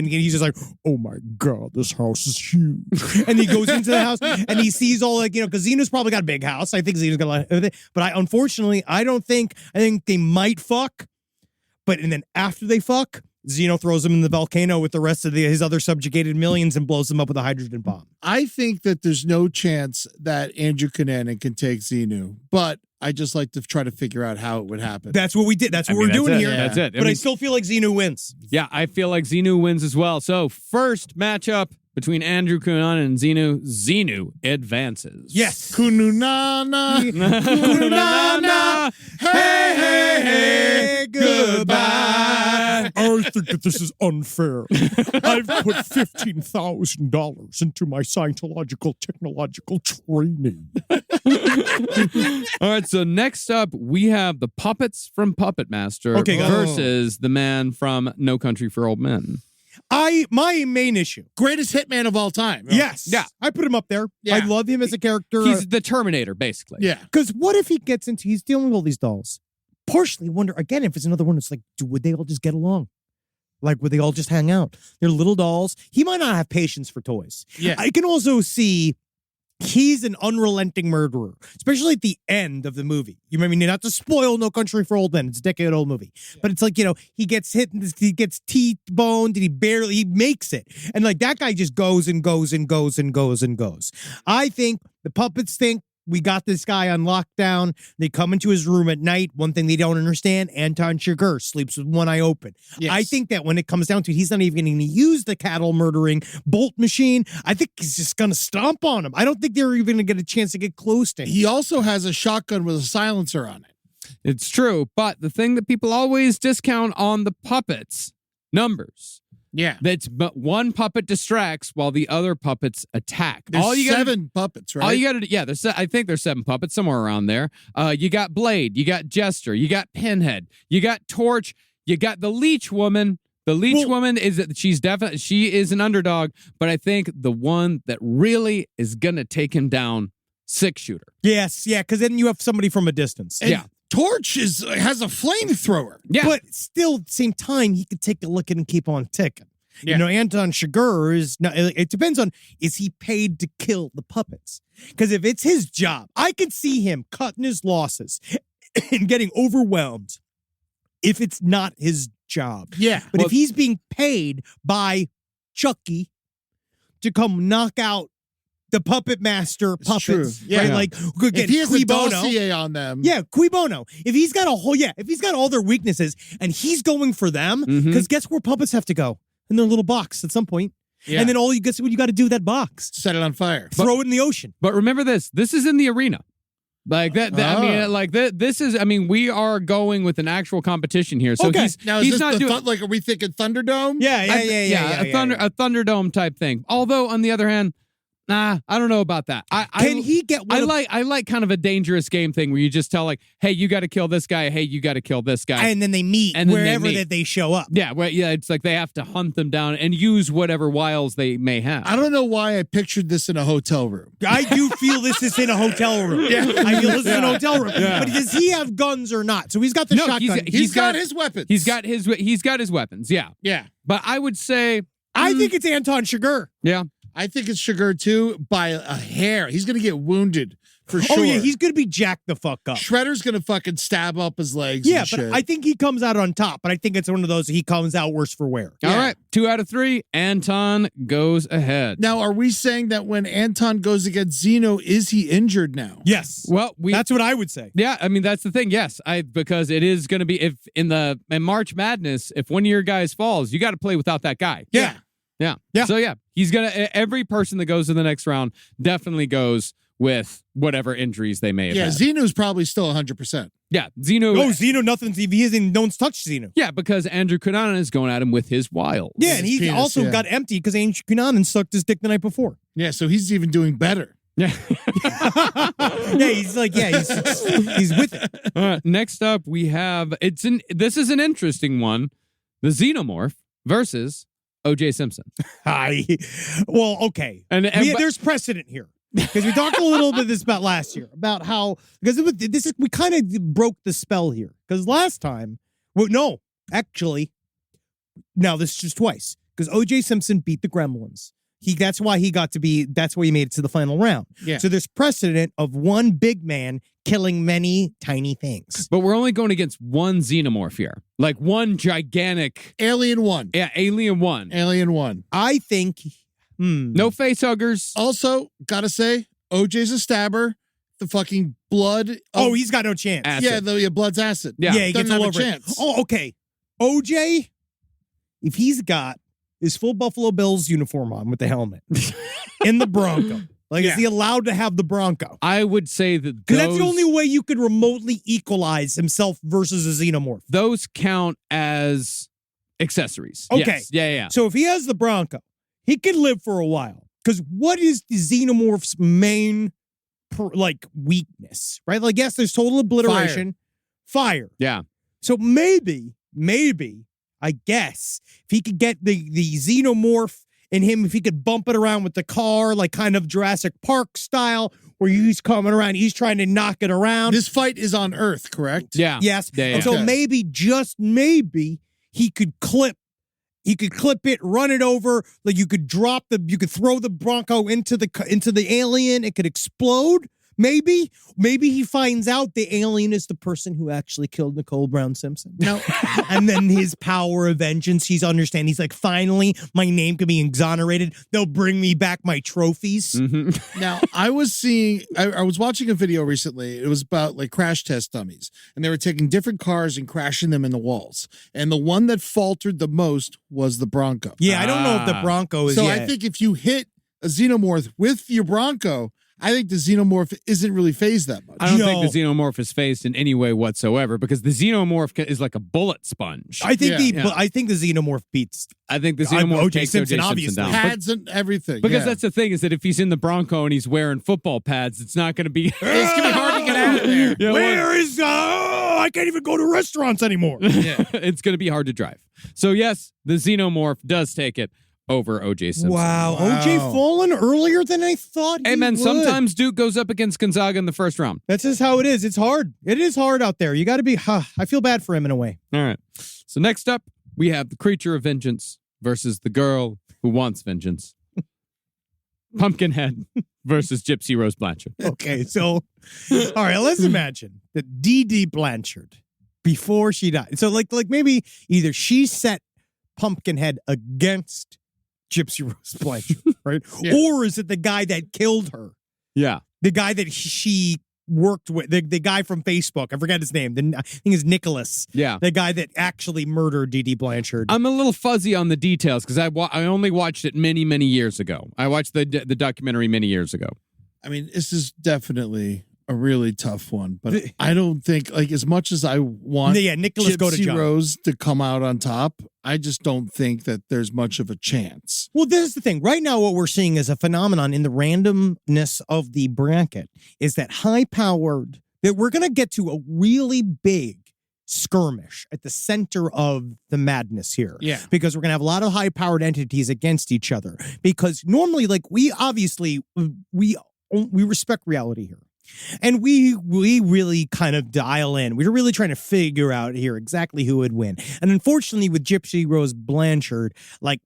like, oh my God, this house is huge. And he goes into the house and he sees all like, because Xenu's probably got a big house. I think Xenu's got a lot of everything. But I think they might fuck. And then after they fuck, Xenu throws him in the volcano with the rest of his other subjugated millions and blows him up with a hydrogen bomb. I think that there's no chance that Andrew Cunanan can take Xenu, but I just like to try to figure out how it would happen. That's what we did. That's what we're doing it. here. That's it. But I still feel like Xenu wins. Yeah, I feel like Xenu wins as well. So first matchup between Andrew Cunanan and Xenu advances. Yes. Kununana. Kununana. Hey, hey, hey. Goodbye. I think that this is unfair. I've put $15,000 into my Scientological technological training. All right, so next up, we have the puppets from Puppet Master versus the man from No Country for Old Men. My main issue. Greatest hitman of all time. Yes. Yeah. I put him up there. Yeah. I love him as a character. He's the Terminator, basically. Yeah. Because what if he gets into, he's dealing with all these dolls. Partially wonder, again, if it's another one, it's like, would they all just get along? Like, would they all just hang out? They're little dolls. He might not have patience for toys. Yeah. I can also see he's an unrelenting murderer, especially at the end of the movie. You know what I mean? Not to spoil No Country for Old Men. It's a decade-old movie. But it's like, he gets hit, he gets teeth-boned, and he makes it. And like, that guy just goes and goes and goes and goes and goes. I think the puppets think we got this guy on lockdown. They come into his room at night. One thing they don't understand, Anton Chigurh sleeps with one eye open. Yes. I think that when it comes down to it, he's not even going to use the cattle murdering bolt machine. I think he's just going to stomp on him. I don't think they're even going to get a chance to get close to him. He also has a shotgun with a silencer on it. It's true, but the thing that people always discount on the puppets, numbers. Yeah. That's but one puppet distracts while the other puppets attack. There's 7 puppets, right? All you got to do, yeah, I think there's 7 puppets somewhere around there. You got Blade, you got Jester, you got Pinhead, you got Torch, you got the Leech Woman. The Leech Woman she is an underdog, but I think the one that really is gonna take him down, 6-shooter. Yes, yeah, because then you have somebody from a distance. And Torch has a flamethrower. Yeah. But still, at the same time, he could take a look and keep on ticking. Yeah. You know, Anton Chigurh is not, it depends on, is he paid to kill the puppets? Because if it's his job, I could see him cutting his losses and getting overwhelmed if it's not his job. Yeah. But if he's being paid by Chucky to come knock out the puppet master puppets, true. Yeah. right? Like, we could If get he has a Cui Bono. dossier on them. Yeah, Cui Bono. If he's got all their weaknesses and he's going for them, because guess where puppets have to go? In their little box at some point. Yeah. And then guess what you got to do with that box? Set it on fire. Throw it in the ocean. But remember this is in the arena. Like that I mean, like this is, I mean, we are going with an actual competition here. So Okay. Now, he's is this not doing like, are we thinking Thunderdome? Yeah. a Thunderdome type thing. Although on the other hand, nah, I don't know about that. Can he get one I like kind of a dangerous game thing where you just tell like, hey, you got to kill this guy. Hey, you got to kill this guy. and then they meet And then they wherever meet. that they show up. Yeah, well, yeah, it's like they have to hunt them down and use whatever wiles they may have. I don't know why I pictured this in a hotel room. I do feel this is in a hotel room. Yeah. I feel this is in a hotel room. But does he have guns or not? So he's got the shotgun. He's got his weapons. He's got his weapons. Yeah. Yeah. But I would say I think it's Anton Chigurh. yeah. I think it's Chigurh too by a hair. He's going to get wounded for sure. Oh, yeah, he's going to be jacked the fuck up. Shredder's going to fucking stab up his legs. Yeah, and but shit. I think he comes out on top. But I think it's one of those he comes out worse for wear. All right. 2 out of 3. Anton goes ahead. Now, are we saying that when Anton goes against Zeno, is he injured now? Yes. Well, that's what I would say. Yeah, I mean that's the thing. Yes, because it is going to be if in March Madness, if one of your guys falls, you got to play without that guy. Yeah. Yeah. So yeah, he's gonna. Every person that goes to the next round definitely goes with whatever injuries they may have. Yeah, had. Zeno's probably still 100%. Yeah, Zeno. Oh, Zeno, nothing's. He hasn't. No one's touched Zeno. Yeah, because Andrew Cunanan is going at him with his wiles. Yeah, and he penis, also yeah. got empty because Andrew Cunanan sucked his dick the night before. Yeah, so he's even doing better. Yeah. Yeah, he's like, he's with it. Next up, we have this is an interesting one: the Xenomorph versus O.J. Simpson. Well, okay. And there's precedent here. Because we talked a little bit of this about last year, about how, because we kind of broke the spell here. Because last time, well, no, actually, now this is just twice. Because O.J. Simpson beat the Gremlins. That's why he made it to the final round. Yeah. So there's precedent of one big man killing many tiny things. But we're only going against one Xenomorph here. Like one gigantic. Alien 1. Yeah, Alien 1. Alien 1. I think. No face huggers. Also, gotta say, OJ's a stabber. The fucking blood. He's got no chance. Acid. Yeah, blood's acid. Yeah, he gets Doesn't all have a over it. chance. Oh, okay. OJ, if he's got his full Buffalo Bills uniform on with the helmet in the Bronco, is he allowed to have the Bronco? I would say that Because that's the only way you could remotely equalize himself versus a Xenomorph. those count as accessories. Okay. Yes. Yeah. So if he has the Bronco, he could live for a while. Because what is the Xenomorph's main weakness, right? Like, yes, there's total obliteration. Fire. Yeah. So maybe, I guess, if he could get the Xenomorph in him, if he could bump it around with the car, like kind of Jurassic Park style, where he's coming around, he's trying to knock it around. This fight is on Earth, correct? Yeah. Yes. Yeah, yeah. And so Okay. maybe, just maybe, he could clip it, run it over, like you could throw the Bronco into the alien, it could explode, Maybe he finds out the alien is the person who actually killed Nicole Brown Simpson. No. And then his power of vengeance, he's like, finally, my name can be exonerated. They'll bring me back my trophies. Mm-hmm. Now, I was watching a video recently. It was about like crash test dummies, and they were taking different cars and crashing them in the walls. And the one that faltered the most was the Bronco. Yeah, I don't know if the Bronco is. So I think if you hit a xenomorph with your Bronco, I think the xenomorph isn't really phased that much. I don't think the xenomorph is phased in any way whatsoever because the xenomorph is like a bullet sponge. I think the xenomorph beats. I think the xenomorph O.J. takes Simpson, O.J. obviously. Simpson down. Pads and everything. Because that's the thing is that if he's in the Bronco and he's wearing football pads, it's not going to be. It's going to be hard to get out of there. Yeah, Where is? I can't even go to restaurants anymore. Yeah. It's going to be hard to drive. So yes, the xenomorph does take it over O.J. Simpson. Wow. O.J. fallen earlier than I thought he Hey, man, would. sometimes Duke goes up against Gonzaga in the first round. That's just how it is. It's hard. It is hard out there. You got to be, I feel bad for him in a way. All right. So next up, we have the creature of vengeance versus the girl who wants vengeance. Pumpkinhead versus Gypsy Rose Blanchard. Okay, so, all right, let's imagine that D.D. Blanchard, before she died, so like maybe either she set Pumpkinhead against Gypsy Rose Blanchard, right? Yeah. Or is it the guy that killed her? Yeah. The guy that she worked with, the guy from Facebook, I forget his name, I think it's Nicholas. Yeah. The guy that actually murdered D.D. Blanchard. I'm a little fuzzy on the details because I only watched it many, many years ago. I watched the documentary many years ago. I mean, this is definitely a really tough one, but I don't think, like, as much as I want Nicholas go to Gypsy John. Rose to come out on top, I just don't think that there's much of a chance. Well, this is the thing. Right now, what we're seeing is a phenomenon in the randomness of the bracket is that high-powered, that we're going to get to a really big skirmish at the center of the madness here. Yeah. Because we're going to have a lot of high-powered entities against each other. Because normally, like, we respect reality here. And we really kind of dial in. We're really trying to figure out here exactly who would win. And unfortunately, with Gypsy Rose Blanchard, like,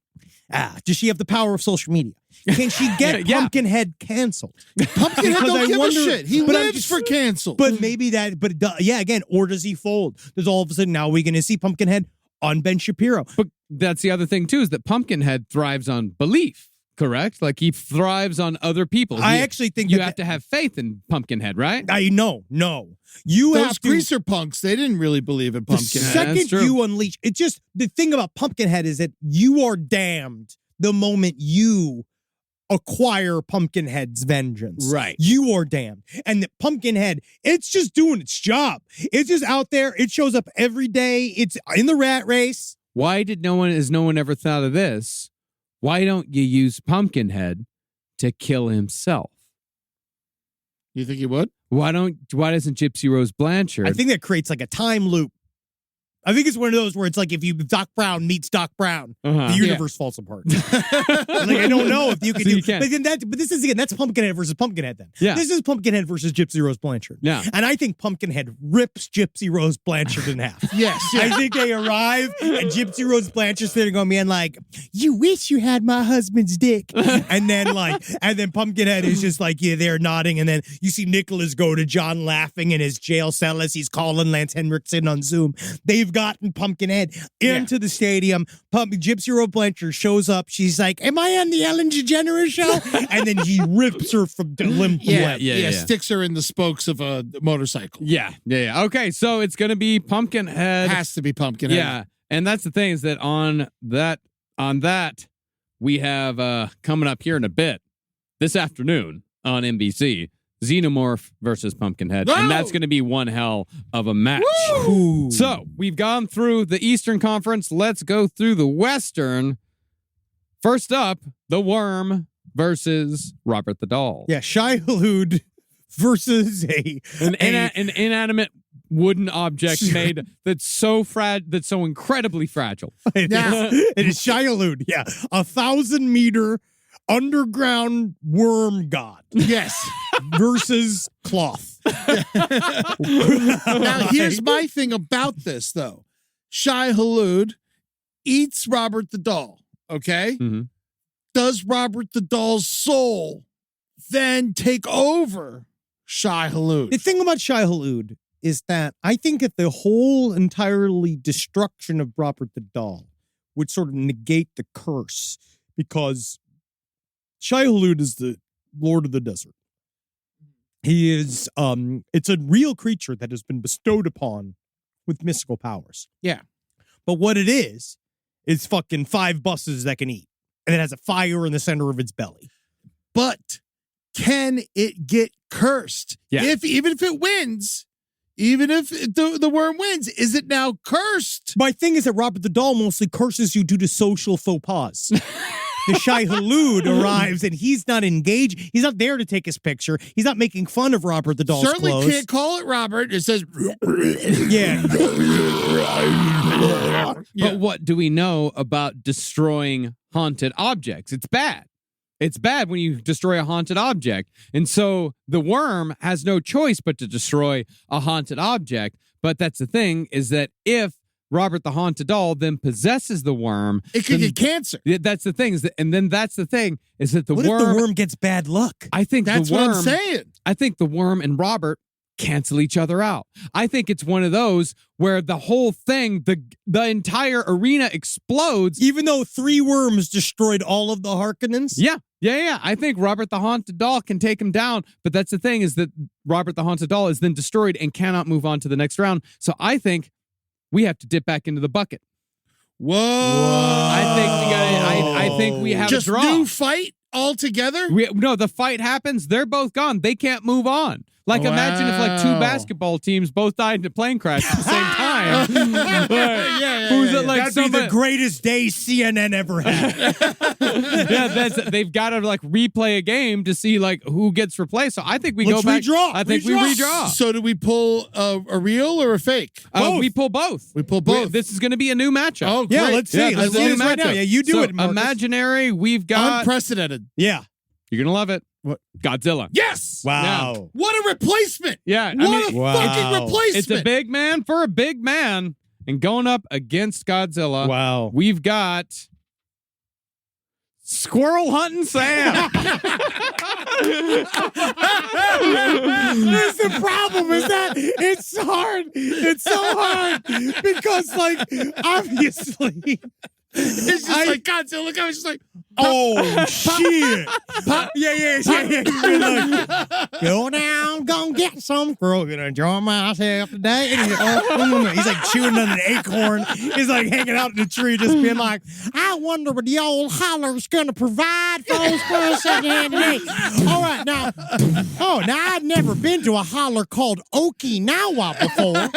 does she have the power of social media? Can she get Pumpkinhead canceled? Pumpkinhead don't give a shit. He but lives for canceled. But maybe again, or does he fold? Does all of a sudden now we're going to see Pumpkinhead on Ben Shapiro? But that's the other thing, too, is that Pumpkinhead thrives on belief. Correct? Like he thrives on other people. I actually think you have to have faith in Pumpkinhead, right? No. You Those have to, greaser punks, they didn't really believe in the Pumpkinhead. second you unleash, it's just the thing about Pumpkinhead is that you are damned the moment you acquire Pumpkinhead's vengeance. Right. You are damned. And the Pumpkinhead, it's just doing its job. It's just out there. It shows up every day. It's in the rat race. Why no one ever thought of this? Why don't you use Pumpkinhead to kill himself? You think he would? Why doesn't Gypsy Rose Blanchard? I think that creates like a time loop. I think it's one of those where it's like if Doc Brown meets Doc Brown, the universe falls apart. Like, I don't know if you can do. But this is again, that's Pumpkinhead versus Pumpkinhead. Then this is Pumpkinhead versus Gypsy Rose Blanchard. Yeah, and I think Pumpkinhead rips Gypsy Rose Blanchard in half. Yes, I think they arrive and Gypsy Rose Blanchard's sitting on me and like, you wish you had my husband's dick, and then Pumpkinhead is just like, yeah, they're nodding, and then you see Nicholas go to John laughing in his jail cell as he's calling Lance Henriksen on Zoom. They've gotten Pumpkinhead into the stadium. Gypsy Rose Blanchard shows up. She's like, am I on the Ellen DeGeneres show? And then he rips her from limb. Yeah, sticks her in the spokes of a motorcycle. Yeah. Okay, so it's going to be Pumpkinhead. Has to be Pumpkinhead. Yeah, and that's the thing is that on that we have coming up here in a bit this afternoon on NBC, Xenomorph versus Pumpkinhead. And that's going to be one hell of a match. Woo! So we've gone through the Eastern Conference. Let's go through the Western. First up, the Worm versus Robert the Doll. Yeah, Shai Hulud versus an inanimate wooden object made that's so incredibly fragile. It is Shai Hulud. Yeah, 1,000-meter underground worm god. Yes. Versus cloth. Now, here's my thing about this, though. Shai Hulud eats Robert the Doll, okay? Mm-hmm. Does Robert the Doll's soul then take over Shai Hulud. The thing about Shai Hulud is that I think that the whole entirely destruction of Robert the Doll would sort of negate the curse, because Shai Hulud is the Lord of the Desert. He is, it's a real creature that has been bestowed upon with mystical powers. Yeah. But what it is fucking 5 buses that can eat. And it has a fire in the center of its belly. But can it get cursed? Yeah. Even if it wins, even if the worm wins, is it now cursed? My thing is that Robert the Doll mostly curses you due to social faux pas. The Shai Hulud arrives and he's not engaged. He's not there to take his picture. He's not making fun of Robert the Doll's Certainly clothes. can't call it Robert. It says, yeah. But what do we know about destroying haunted objects? It's bad. It's bad when you destroy a haunted object. And so the worm has no choice but to destroy a haunted object. But that's the thing, is that if Robert the Haunted Doll then possesses the worm, it could get cancer. That's the thing. That's the thing, is that What if the worm gets bad luck? I think That's the worm, what I'm saying. I think the worm and Robert cancel each other out. I think it's one of those where the whole thing, the entire arena explodes. Even though 3 worms destroyed all of the Harkonnens? Yeah. I think Robert the Haunted Doll can take him down, but that's the thing, is that Robert the Haunted Doll is then destroyed and cannot move on to the next round. So I think we have to dip back into the bucket. Whoa. I think we have just a draw. New fight altogether? No, the fight happens. They're both gone. They can't move on. Like, imagine if like 2 basketball teams both died in a plane crash at the same time. That'd be the greatest day CNN ever had. They've got to like replay a game to see like who gets replaced. So I think we go back. Redraw. I think we redraw. So do we pull a real or a fake? We pull both. We pull both. This is going to be a new matchup. Oh, great. Yeah, let's see. Let's see this right now. Yeah, you do So it, Marcus. Imaginary, we've got... Unprecedented. Yeah. You're going to love it. What? Godzilla. Yes! Wow. What a replacement! Yeah. What a fucking replacement! It's a big man for a big man. And going up against Godzilla, Wow. we've got Squirrel Hunting Sam. Here's the problem, is that it's hard. It's so hard because, like, obviously... It's just like Godzilla. Look, I was just like, oh, shit. Yeah. Go down, go get some girl. Gonna enjoy myself today. And he's like chewing on an acorn. He's like hanging out in the tree, just being like, I wonder what the old holler's gonna provide for us for a second hand today. All right, now I'd never been to a holler called Okinawa before.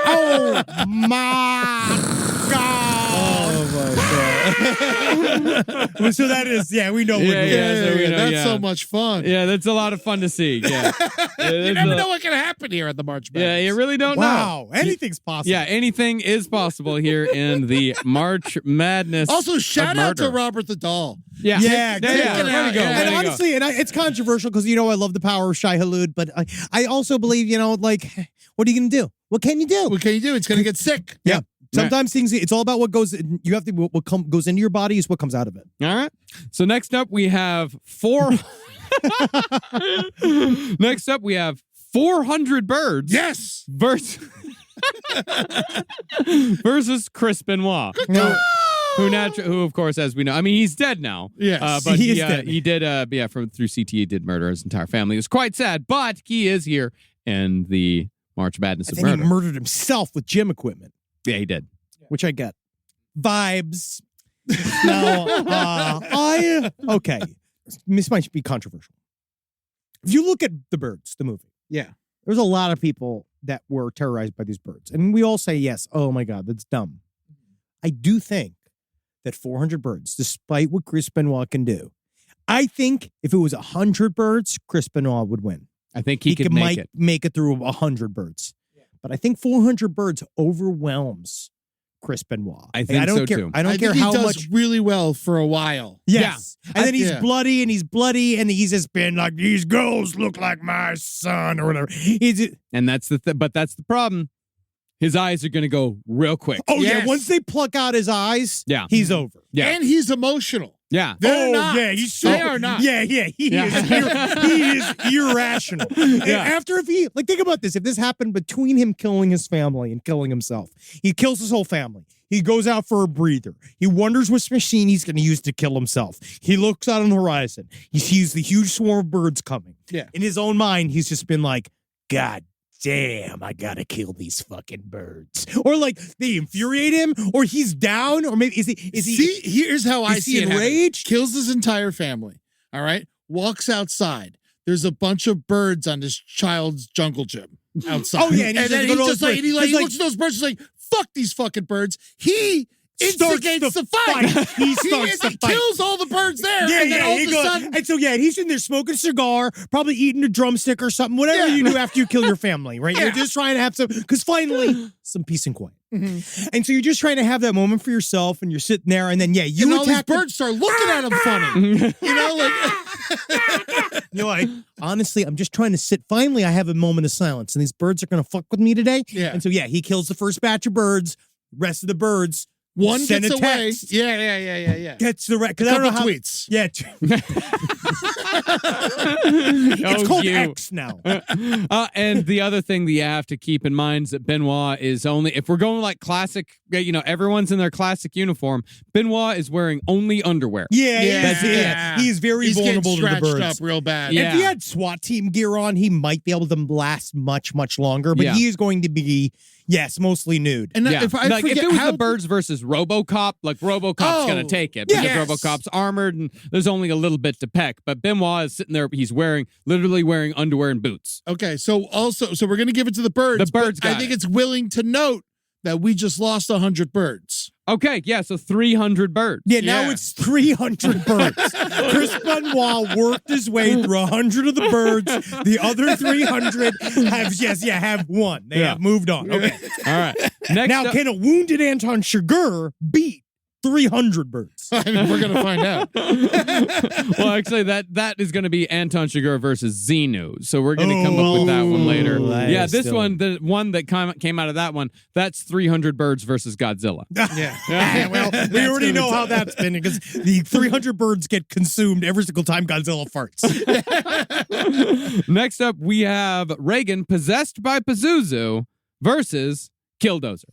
Oh my God. So that is, we know what that's so much fun. Yeah, that's a lot of fun to see. Yeah. You never know what can happen here at the March Madness. Yeah, you really don't know. Wow, anything's possible. Yeah, anything is possible here in the March Madness. Also, shout out to Robert the Doll. Yeah. Yeah. There you go. And honestly, it's controversial because, I love the power of Shai Hulud, but I also believe, like, what are you going to do? What can you do? What can you do? It's going to get sick. Yeah. Sometimes things, it's all about what goes into your body is what comes out of it. All right. So next up we have 400 birds. Yes. Versus Chris Benoit. Who, of course, as we know, he's dead now. Yes, but he is dead. He did, through CTE, he did murder his entire family. It was quite sad, but he is here in the March Madness of murder. He murdered himself with gym equipment. Yeah, he did. Which I get. Vibes. Now, okay. This might be controversial. If you look at The Birds, the movie. Yeah. There's a lot of people that were terrorized by these birds. And we all say, yes, oh my God, that's dumb. I do think that 400 birds, despite what Chris Benoit can do, I think if it was 100 birds, Chris Benoit would win. I think he could make it through 100 birds. But I think 400 birds overwhelms Chris Benoit. I think so care, too. I don't care how he does much. Really well for a while. Yes. Yeah. And then he's bloody and he's just been like, these girls look like my son or whatever. And that's but that's the problem. His eyes are going to go real quick. Oh, yeah. Once they pluck out his eyes, he's over. Yeah. And he's emotional. Yeah. They're not. Yeah, he's so, They are not. Yeah, he is irrational. After if he think about this, if this happened between him killing his family and killing himself, he kills his whole family. He goes out for a breather. He wonders which machine he's going to use to kill himself. He looks out on the horizon. He sees the huge swarm of birds coming. Yeah. In his own mind, he's just been like, God damn, I gotta kill these fucking birds. Or they infuriate him, or he's down, or maybe is he See, here's how I see it happen. enraged? Kills his entire family. All right. Walks outside. There's a bunch of birds on his child's jungle gym outside. Oh, yeah, and and then he just he looks at those birds, like, fuck these fucking birds. He instigates the fight. He starts the fight. Kills all the birds there. Yeah, and then all of a goes, sudden, and so he's in there smoking a cigar, probably eating a drumstick or something, whatever you do after you kill your family, right? You're just trying to have because finally, some peace and quiet. Mm-hmm. And so you're just trying to have that moment for yourself, and you're sitting there, and then you all these birds start looking at him funny. Honestly, I'm just trying to sit. Finally, I have a moment of silence, and these birds are going to fuck with me today. Yeah. And so he kills the first batch of birds. Rest of the birds. One send gets a away. text. Yeah. Gets the Because I don't know how tweets. Yeah. It's called X now. And the other thing that you have to keep in mind is that Benoit is only, if we're going classic, everyone's in their classic uniform, Benoit is wearing only underwear. Yeah. He's very vulnerable to the birds. Up real bad. If he had SWAT team gear on, he might be able to last much, much longer, but he is going to be, mostly nude. And if I if it was the birds versus RoboCop, RoboCop's going to take it because RoboCop's armored and there's only a little bit to peck. But Benoit is sitting there, he's literally wearing underwear and boots. Okay, so we're going to give it to the birds. The birds I think it's willing to note that we just lost 100 birds. Okay, so 300 birds. Yeah, now it's 300 birds. Chris Benoit worked his way through 100 of the birds. The other 300 have won. They have moved on. Okay. All right. Next can a wounded Anton Chigurh beat 300 birds? I mean, we're going to find out. Well, actually, that is going to be Anton Chigurh versus Xenu. So we're going to come up with that one later. This one, the one that came out of that one, that's 300 birds versus Godzilla. Well, we already know how that's been because the 300 birds get consumed every single time Godzilla farts. Next up, we have Reagan possessed by Pazuzu versus Killdozer.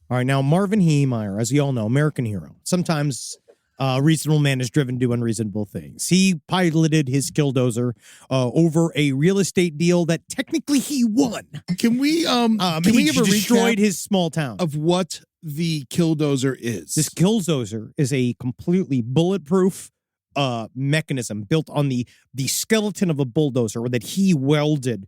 All right, now Marvin Heemeyer, as we all know, American hero. Sometimes a reasonable man is driven to do unreasonable things. He piloted his Killdozer over a real estate deal that technically he won. Can we give a destroyed recap his small town of what the Killdozer is? This Killdozer is a completely bulletproof mechanism built on the skeleton of a bulldozer that he welded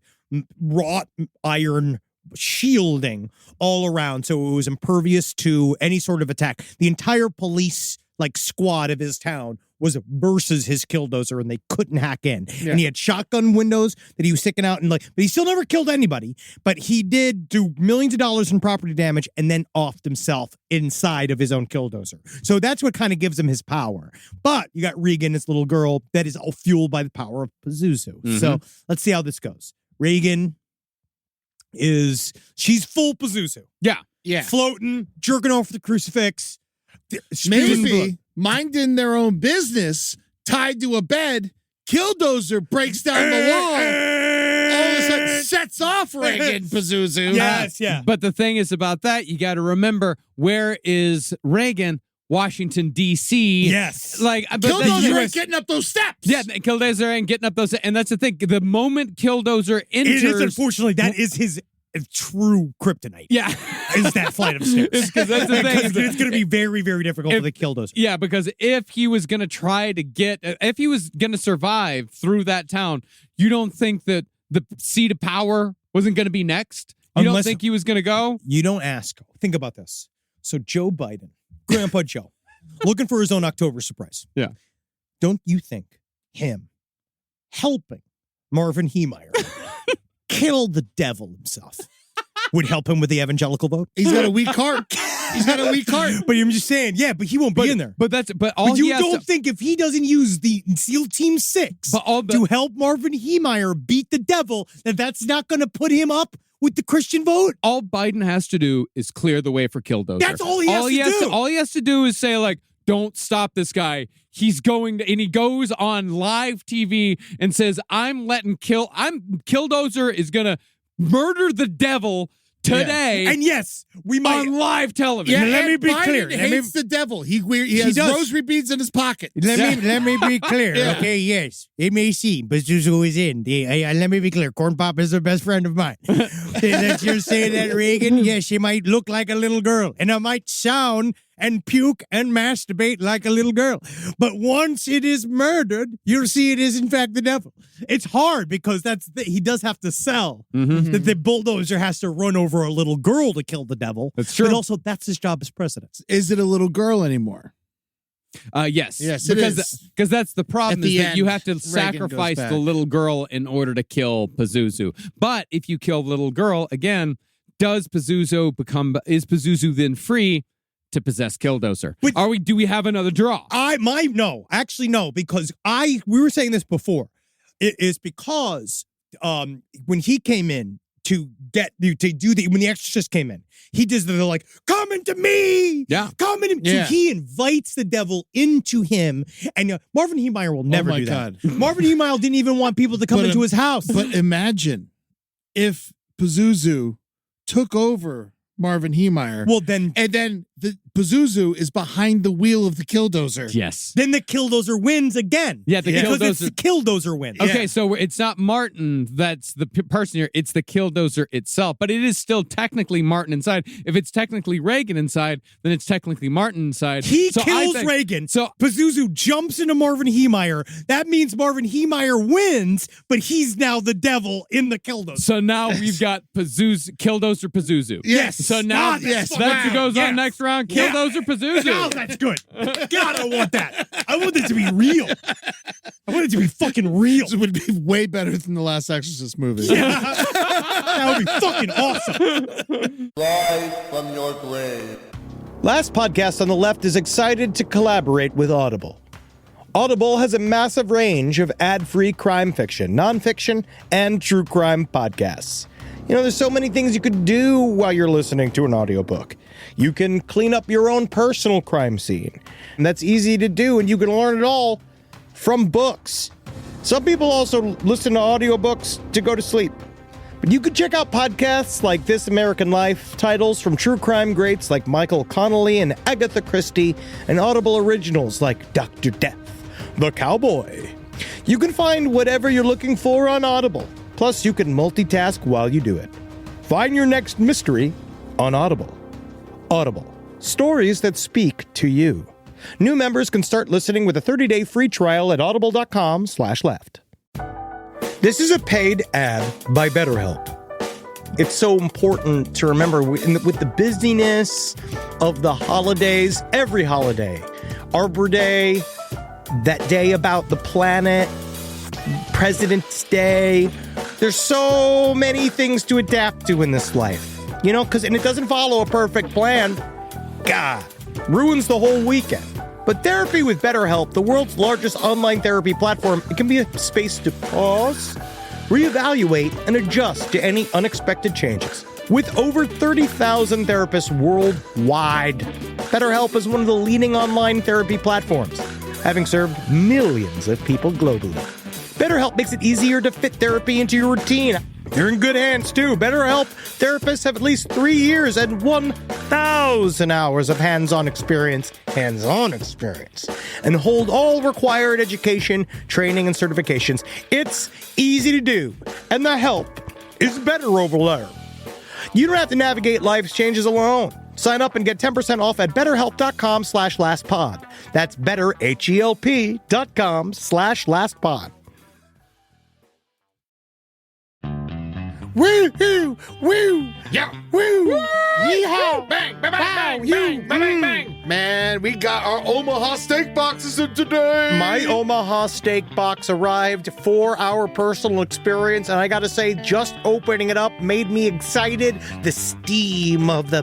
wrought iron shielding all around, so it was impervious to any sort of attack. The entire police squad of his town was versus his Killdozer, and they couldn't hack in. And he had shotgun windows that he was sticking out, but he still never killed anybody. But he did do millions of dollars in property damage, and then offed himself inside of his own Killdozer. So that's what kind of gives him his power. But you got Regan, this little girl that is all fueled by the power of Pazuzu. Mm-hmm. So let's see how this goes. Regan she's full Pazuzu. Yeah. Floating, jerking off the crucifix. Maybe minding their own business, tied to a bed, Killdozer breaks down the wall. All of a sudden sets off Reagan Pazuzu. Yes, yeah. But the thing is about that, you got to remember, where is Reagan? Washington, D.C. Yes. Killdozer ain't getting up those steps. Yeah, Killdozer ain't getting up those steps. And that's the thing. The moment Killdozer enters... It is, unfortunately, that is his true kryptonite. Yeah. Is that flight of stairs. Because that's the thing. It's going to be very, very difficult for the Killdozer. Yeah, because if he was going to survive through that town, you don't think that the seat of power wasn't going to be next? You don't think he was going to go? You don't ask. Think about this. So Joe Biden, Grandpa Joe, looking for his own October surprise. Yeah. Don't you think him helping Marvin Heemeyer kill the devil himself would help him with the evangelical vote? He's got a weak heart. But I'm just saying, but he won't be in there. But you don't think if he doesn't use the SEAL Team 6 to help Marvin Heemeyer beat the devil, that's not going to put him up with the Christian vote? All Biden has to do is clear the way for Killdozer. That's all he has to do. All he has to do is say, don't stop this guy. He's going to, and he goes on live TV and says, Killdozer is going to murder the devil today. And yes, we might on live television. Yeah, let me be Biden clear. hates the devil. He has does. rosary beads in his pocket. Let me be clear. Yeah. Okay, yes, it may seem Pazuzu is in. Let me be clear. Corn Pop is the best friend of mine. Let's just say that Reagan, yes, she might look like a little girl, and I might sound and puke and masturbate like a little girl. But once it is murdered, you'll see it is in fact the devil. It's hard because he does have to sell that the bulldozer has to run over a little girl to kill the devil. That's true. But also, that's his job as president. Is it a little girl anymore? Yes. Yes, it is. Because that's the problem, At the is that you end, have to Reagan sacrifice goes the back. little girl in order to kill Pazuzu. But if you kill the little girl, again, is Pazuzu then free to possess Killdozer? Do we have another draw? No, because we were saying this before. It is because when he came in when the Exorcist came in, they're like, come into me. Yeah. Come into me. Yeah. So he invites the devil into him. And Marvin Heemeyer will never my do that. God. Marvin Heemeyer didn't even want people to come into his house. But imagine if Pazuzu took over Marvin Heemeyer. Well, then the Pazuzu is behind the wheel of the Killdozer. Yes. the Killdozer wins again. Yeah, because it's the Killdozer wins. Okay, so it's not Martin that's the person here. It's the Killdozer itself. But it is still technically Martin inside. If it's technically Reagan inside, then it's technically Martin inside. He kills Reagan. So Pazuzu jumps into Marvin Heemeyer. That means Marvin Heemeyer wins, but he's now the devil in the Killdozer. So now we've got Killdozer Pazuzu. Yes. So now that's that's who goes yes. on next round. Killdozer Pazuzu. Oh, that's good. God, I want that. I want it to be real. I want it to be fucking real. It would be way better than the last Exorcist movie. That would be fucking awesome. Rise from your grave. Last Podcast on the Left is excited to collaborate with Audible. Audible has a massive range of ad-free crime fiction, nonfiction, and true crime podcasts. You know, there's so many things you could do while you're listening to an audiobook. You can clean up your own personal crime scene. And that's easy to do, and you can learn it all from books. Some people also listen to audiobooks to go to sleep. But you could check out podcasts like This American Life, titles from true crime greats like Michael Connelly and Agatha Christie, and Audible originals like Dr. Death, The Cowboy. You can find whatever you're looking for on Audible. Plus, you can multitask while you do it. Find your next mystery on Audible. Audible. Stories that speak to you. New members can start listening with a 30-day free trial at audible.com/left. This is a paid ad by BetterHelp. It's so important to remember with the busyness of the holidays, every holiday, Arbor Day, that day about the planet, President's Day. There's so many things to adapt to in this life, you know, and it doesn't follow a perfect plan. God, ruins the whole weekend. But therapy with BetterHelp, the world's largest online therapy platform, it can be a space to pause, reevaluate, and adjust to any unexpected changes. With over 30,000 therapists worldwide, BetterHelp is one of the leading online therapy platforms, having served millions of people globally. BetterHelp makes it easier to fit therapy into your routine. You're in good hands, too. BetterHelp therapists have at least 3 years and 1,000 hours of hands-on experience, and hold all required education, training, and certifications. It's easy to do, and the help is better over there. You don't have to navigate life's changes alone. Sign up and get 10% off at betterhelp.com/lastpod. That's betterhelp.com/lastpod. Woo-hoo! Woo! Yeah. Woo! Yeehaw! Bang! Bang! Bang! Bang! Bang! Bang! Man, we got our Omaha steak boxes in today. My Omaha steak box arrived for our personal experience, and I gotta say, just opening it up made me excited. The steam of the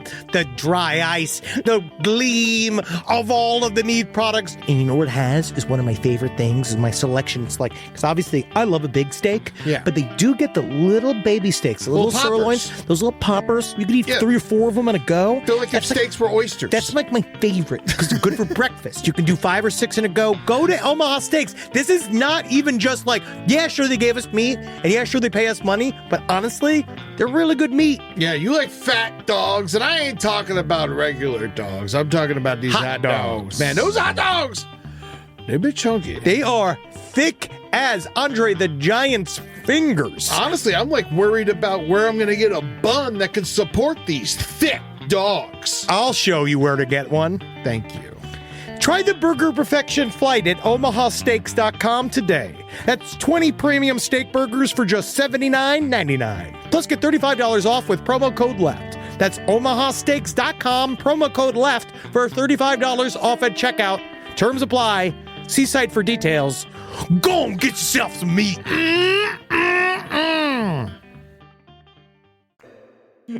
dry ice, the gleam of all of the meat products. And you know what it has is one of my favorite things is my selection. It's like, because obviously I love a big steak, Yeah. but they do get the little baby steaks, the little Little poppers. sirloins, those little poppers. You could eat 3 or 4 of them on a go. Feel like if steaks were oysters. That's like my favorite favorite because they're good for breakfast. You can do 5 or 6 in a go. Go to Omaha Steaks. This is not even just like, yeah, sure, they gave us meat, and yeah, sure, they pay us money, but honestly, they're really good meat. Yeah, you like fat dogs, and I ain't talking about regular dogs. I'm talking about these hot dogs. Man, those hot dogs, they've been chunky. They are thick as Andre the Giant's fingers. Honestly, I'm like worried about where I'm going to get a bun that can support these thick dogs. I'll show you where to get one. Thank you. Try the Burger Perfection Flight at omahasteaks.com today. That's 20 premium steak burgers for just $79.99. Plus get $35 off with promo code LEFT. That's omahasteaks.com, promo code LEFT for $35 off at checkout. Terms apply. See site for details. Go and get yourself some meat.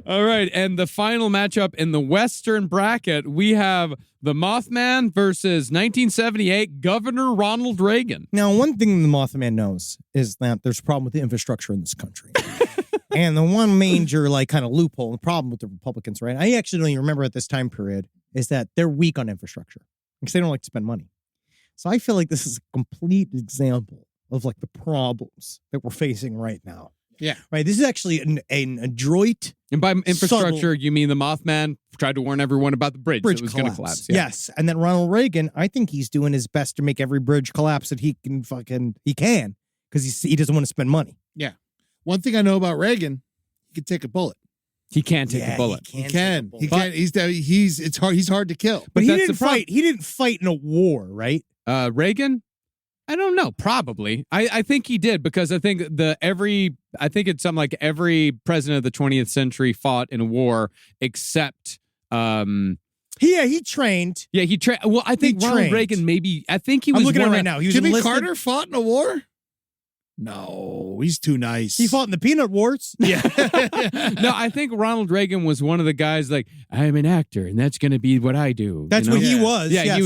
All right, and the final matchup in the Western bracket, we have the Mothman versus 1978 Governor Ronald Reagan. Now, one thing the Mothman knows is that there's a problem with the infrastructure in this country. And the one major, kind of loophole, the problem with the Republicans, right? I actually don't even remember at this time period, is that they're weak on infrastructure because they don't like to spend money. So I feel like this is a complete example of the problems that we're facing right now. Yeah. Right. This is actually an adroit. And by infrastructure, subtle, you mean the Mothman tried to warn everyone about the bridge that was going to collapse. Yeah. Yes. And then Ronald Reagan, I think he's doing his best to make every bridge collapse that he can because he doesn't want to spend money. Yeah. One thing I know about Reagan, he can take a bullet. He can take a bullet. He can. He's hard to kill. But he didn't fight. He didn't fight in a war, right? Reagan? I don't know. Probably. I think he did because I think it's something like every president of the 20th century fought in a war except he trained. Yeah, he trained. Well, I think Ronald Reagan I think he was. I'm looking at it right now. He was Jimmy enlisted. Carter fought in a war? No, he's too nice. He fought in the Peanut Wars. Yeah. No, I think Ronald Reagan was one of the guys I'm an actor and that's going to be what I do. That's what he was. Yeah, yes.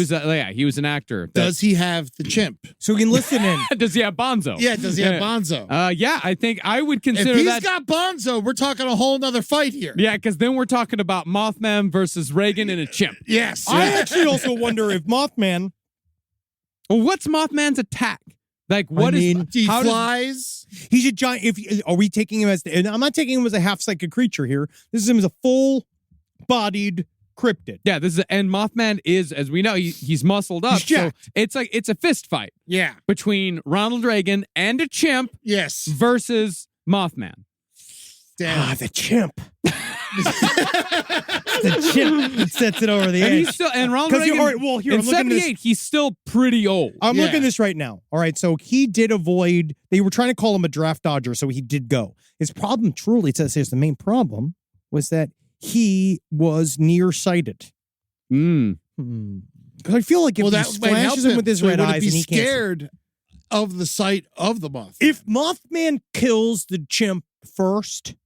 He was an actor. Does he have the chimp? So he can listen in. Does he have Bonzo? Yeah, does he have Bonzo? Yeah, I think I would consider if he's that. got Bonzo, we're talking a whole nother fight here. Yeah, because then we're talking about Mothman versus Reagan and a chimp. Yes. I actually also wonder if Mothman. Well, what's Mothman's attack? He flies. He's a giant. Are we taking him as? And I'm not taking him as a half psychic creature here. This is him as a full-bodied cryptid. Yeah, and Mothman is, as we know, he's muscled up. So it's a fist fight. Yeah, between Ronald Reagan and a chimp. Yes, versus Mothman. Damn. The chimp. The chimp sets it over the edge. He's still, and Ronald Reagan, in 78, he's still pretty old. I'm looking at this right now. All right, so he did avoid, they were trying to call him a draft dodger, so he did go. His problem, truly, it says here's the main problem, was that he was nearsighted. Because I feel like if he splashes him with his red eyes, and he scared of the sight of the moth. If Mothman kills the chimp first,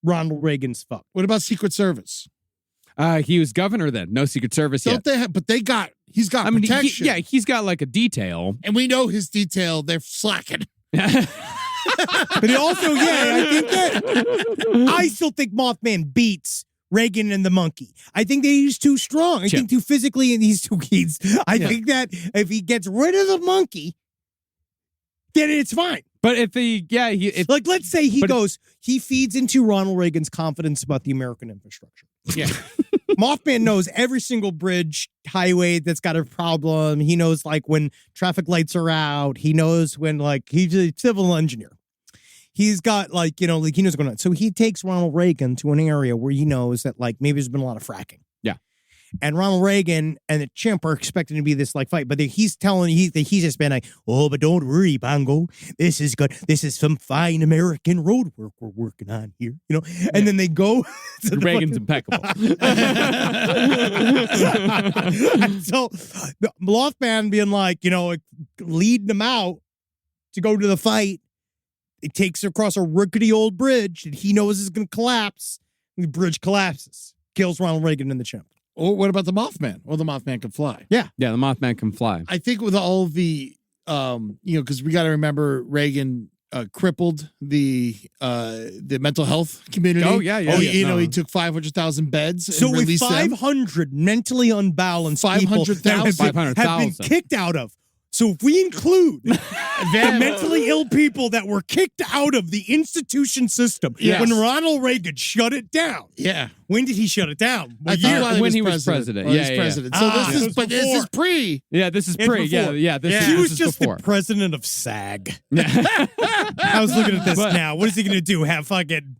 Ronald Reagan's fucked. What about Secret Service? He was governor then. No Secret Service yet. He's got protection. He's got a detail. And we know his detail, they're slacking. But he also, I still think Mothman beats Reagan and the monkey. I think that he's too strong. I think too physically, and he's too kids. I think that if he gets rid of the monkey, then it's fine. But if let's say he feeds into Ronald Reagan's confidence about the American infrastructure. Yeah. Mothman knows every single bridge, highway that's got a problem. He knows when traffic lights are out. He knows when he's a civil engineer. He's got he knows what's going on. So he takes Ronald Reagan to an area where he knows that maybe there's been a lot of fracking. Yeah. And Ronald Reagan and the chimp are expecting to be this fight, but he's telling he's just been but don't worry, Bongo. This is good. This is some fine American road work we're working on here, And then they go. Reagan's impeccable. So the Mothman being leading them out to go to the fight. It takes her across a rickety old bridge that he knows is going to collapse. And the bridge collapses, kills Ronald Reagan and the chimp. Or what about the Mothman? Well, the Mothman can fly. Yeah. Yeah, the Mothman can fly. I think with all the, because we got to remember Reagan crippled the mental health community. Oh, yeah. You know, No. he took 500,000 beds and So with released them. 500 mentally unbalanced people that 500,000. have been 500,000. kicked out of. So if we include the mentally ill people that were kicked out of the institution system Yes. when Ronald Reagan shut it down. Yeah. When did he shut it down? I What think year? while when he was president. While he Yeah, was yeah, president. yeah. So Ah, this it is, was but this before. is pre. Yeah, this is It's pre. Yeah, before. yeah. This He is, was this is just before. the president of SAG. I was looking at this now. What is he going to do? Have fucking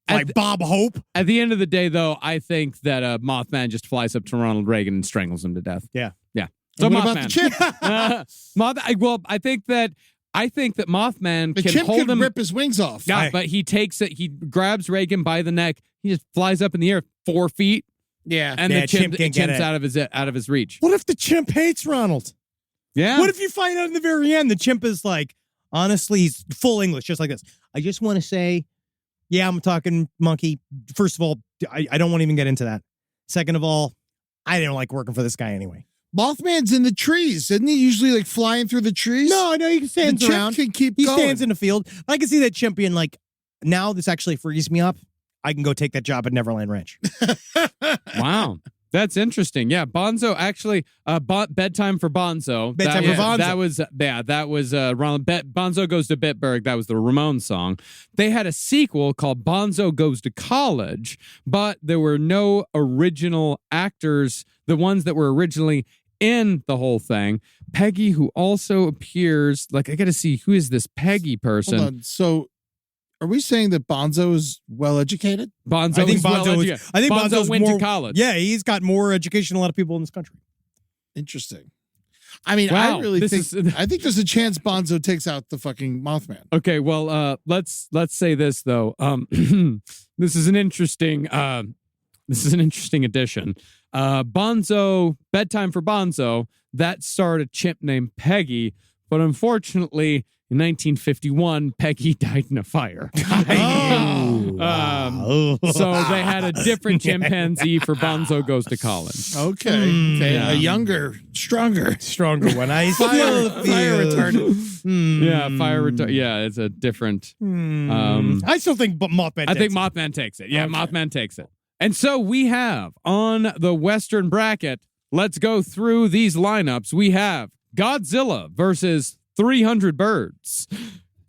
like Bob Hope? At the end of the day, though, I think that Mothman just flies up to Ronald Reagan and strangles him to death. Yeah. Yeah. So And what Mothman. about the chimp? Well, I think that Mothman The can chimp hold could him. rip his wings off. Yeah, but he takes it. He grabs Reagan by the neck. He just flies up in the air 4 feet, Yeah. and Yeah, the chimp can't get chimp's it. out of his reach. What if the chimp hates Ronald? Yeah. What if you find out in the very end the chimp is like, honestly, he's full English, just like this. I just want to say, yeah, I'm talking monkey. First of all, I don't want to even get into that. Second of all, I didn't like working for this guy anyway. Mothman's in the trees. Isn't he usually like flying through the trees? No, I know he stands the chimp around. can keep He going. stands in the field. I can see that chimp being like, now this actually frees me up. I can go take that job at Neverland Ranch. Wow. That's interesting. Yeah, Bonzo actually bedtime for Bonzo. Bedtime for Bonzo. That was Ronald Bonzo Goes to Bitburg. That was the Ramones song. They had a sequel called Bonzo Goes to College, but there were no original actors, the ones that were originally in the whole thing. Peggy, who also appears, like I got to see who is this Peggy person. Hold on. So are we saying that Bonzo is well educated? Bonzo I think is well Bonzo educated. I think Bonzo Bonzo's went more, to college. Yeah, he's got more education than a lot of people in this country. Interesting. I mean, Wow, I really this think is- I think there's a chance Bonzo takes out the fucking Mothman. Okay, well, let's say this though. This is an interesting addition. Bonzo, bedtime for Bonzo. That starred a chimp named Peggy, but unfortunately, in 1951, Peggy died in a fire. So they had a different chimpanzee for Bonzo Goes to College. Okay. Yeah. A younger, stronger one. I fire retardant. Yeah, fire retardant. Yeah, it's a different. I still think Mothman. I think takes it. Mothman takes it. Yeah, Mothman takes it. And so we have on the Western bracket, let's go through these lineups. We have Godzilla versus 300 Birds.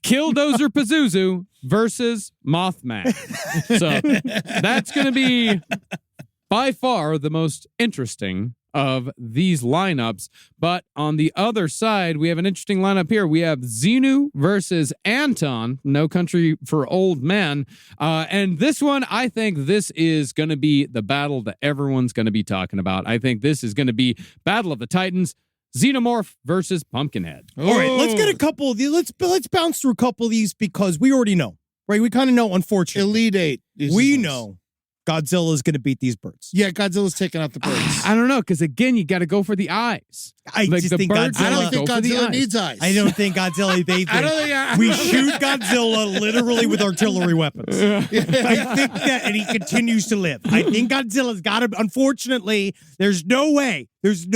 Killdozer Pazuzu versus Mothman. So that's going to be by far the most interesting of these lineups. But on the other side, we have an interesting lineup here. We have Xenu versus Anton, No Country for Old Men. And this one, I think this is going to be the battle that everyone's going to be talking about. I think this is going to be Battle of the Titans. Xenomorph versus Pumpkinhead. All right, let's get a couple of these. Let's bounce through a couple of these because we already know, right? We kind of know, unfortunately. Elite Eight. We know Godzilla is going to be these birds. Yeah, Godzilla's taking out the birds. I don't know, because again, you got to go for the eyes. I just think birds Godzilla- I don't think go for the Godzilla eyes. needs eyes. I don't think Godzilla. I don't think we shoot Godzilla literally with artillery weapons. I think that, and he continues to live. I think Godzilla's got to. Unfortunately, there's no way. There's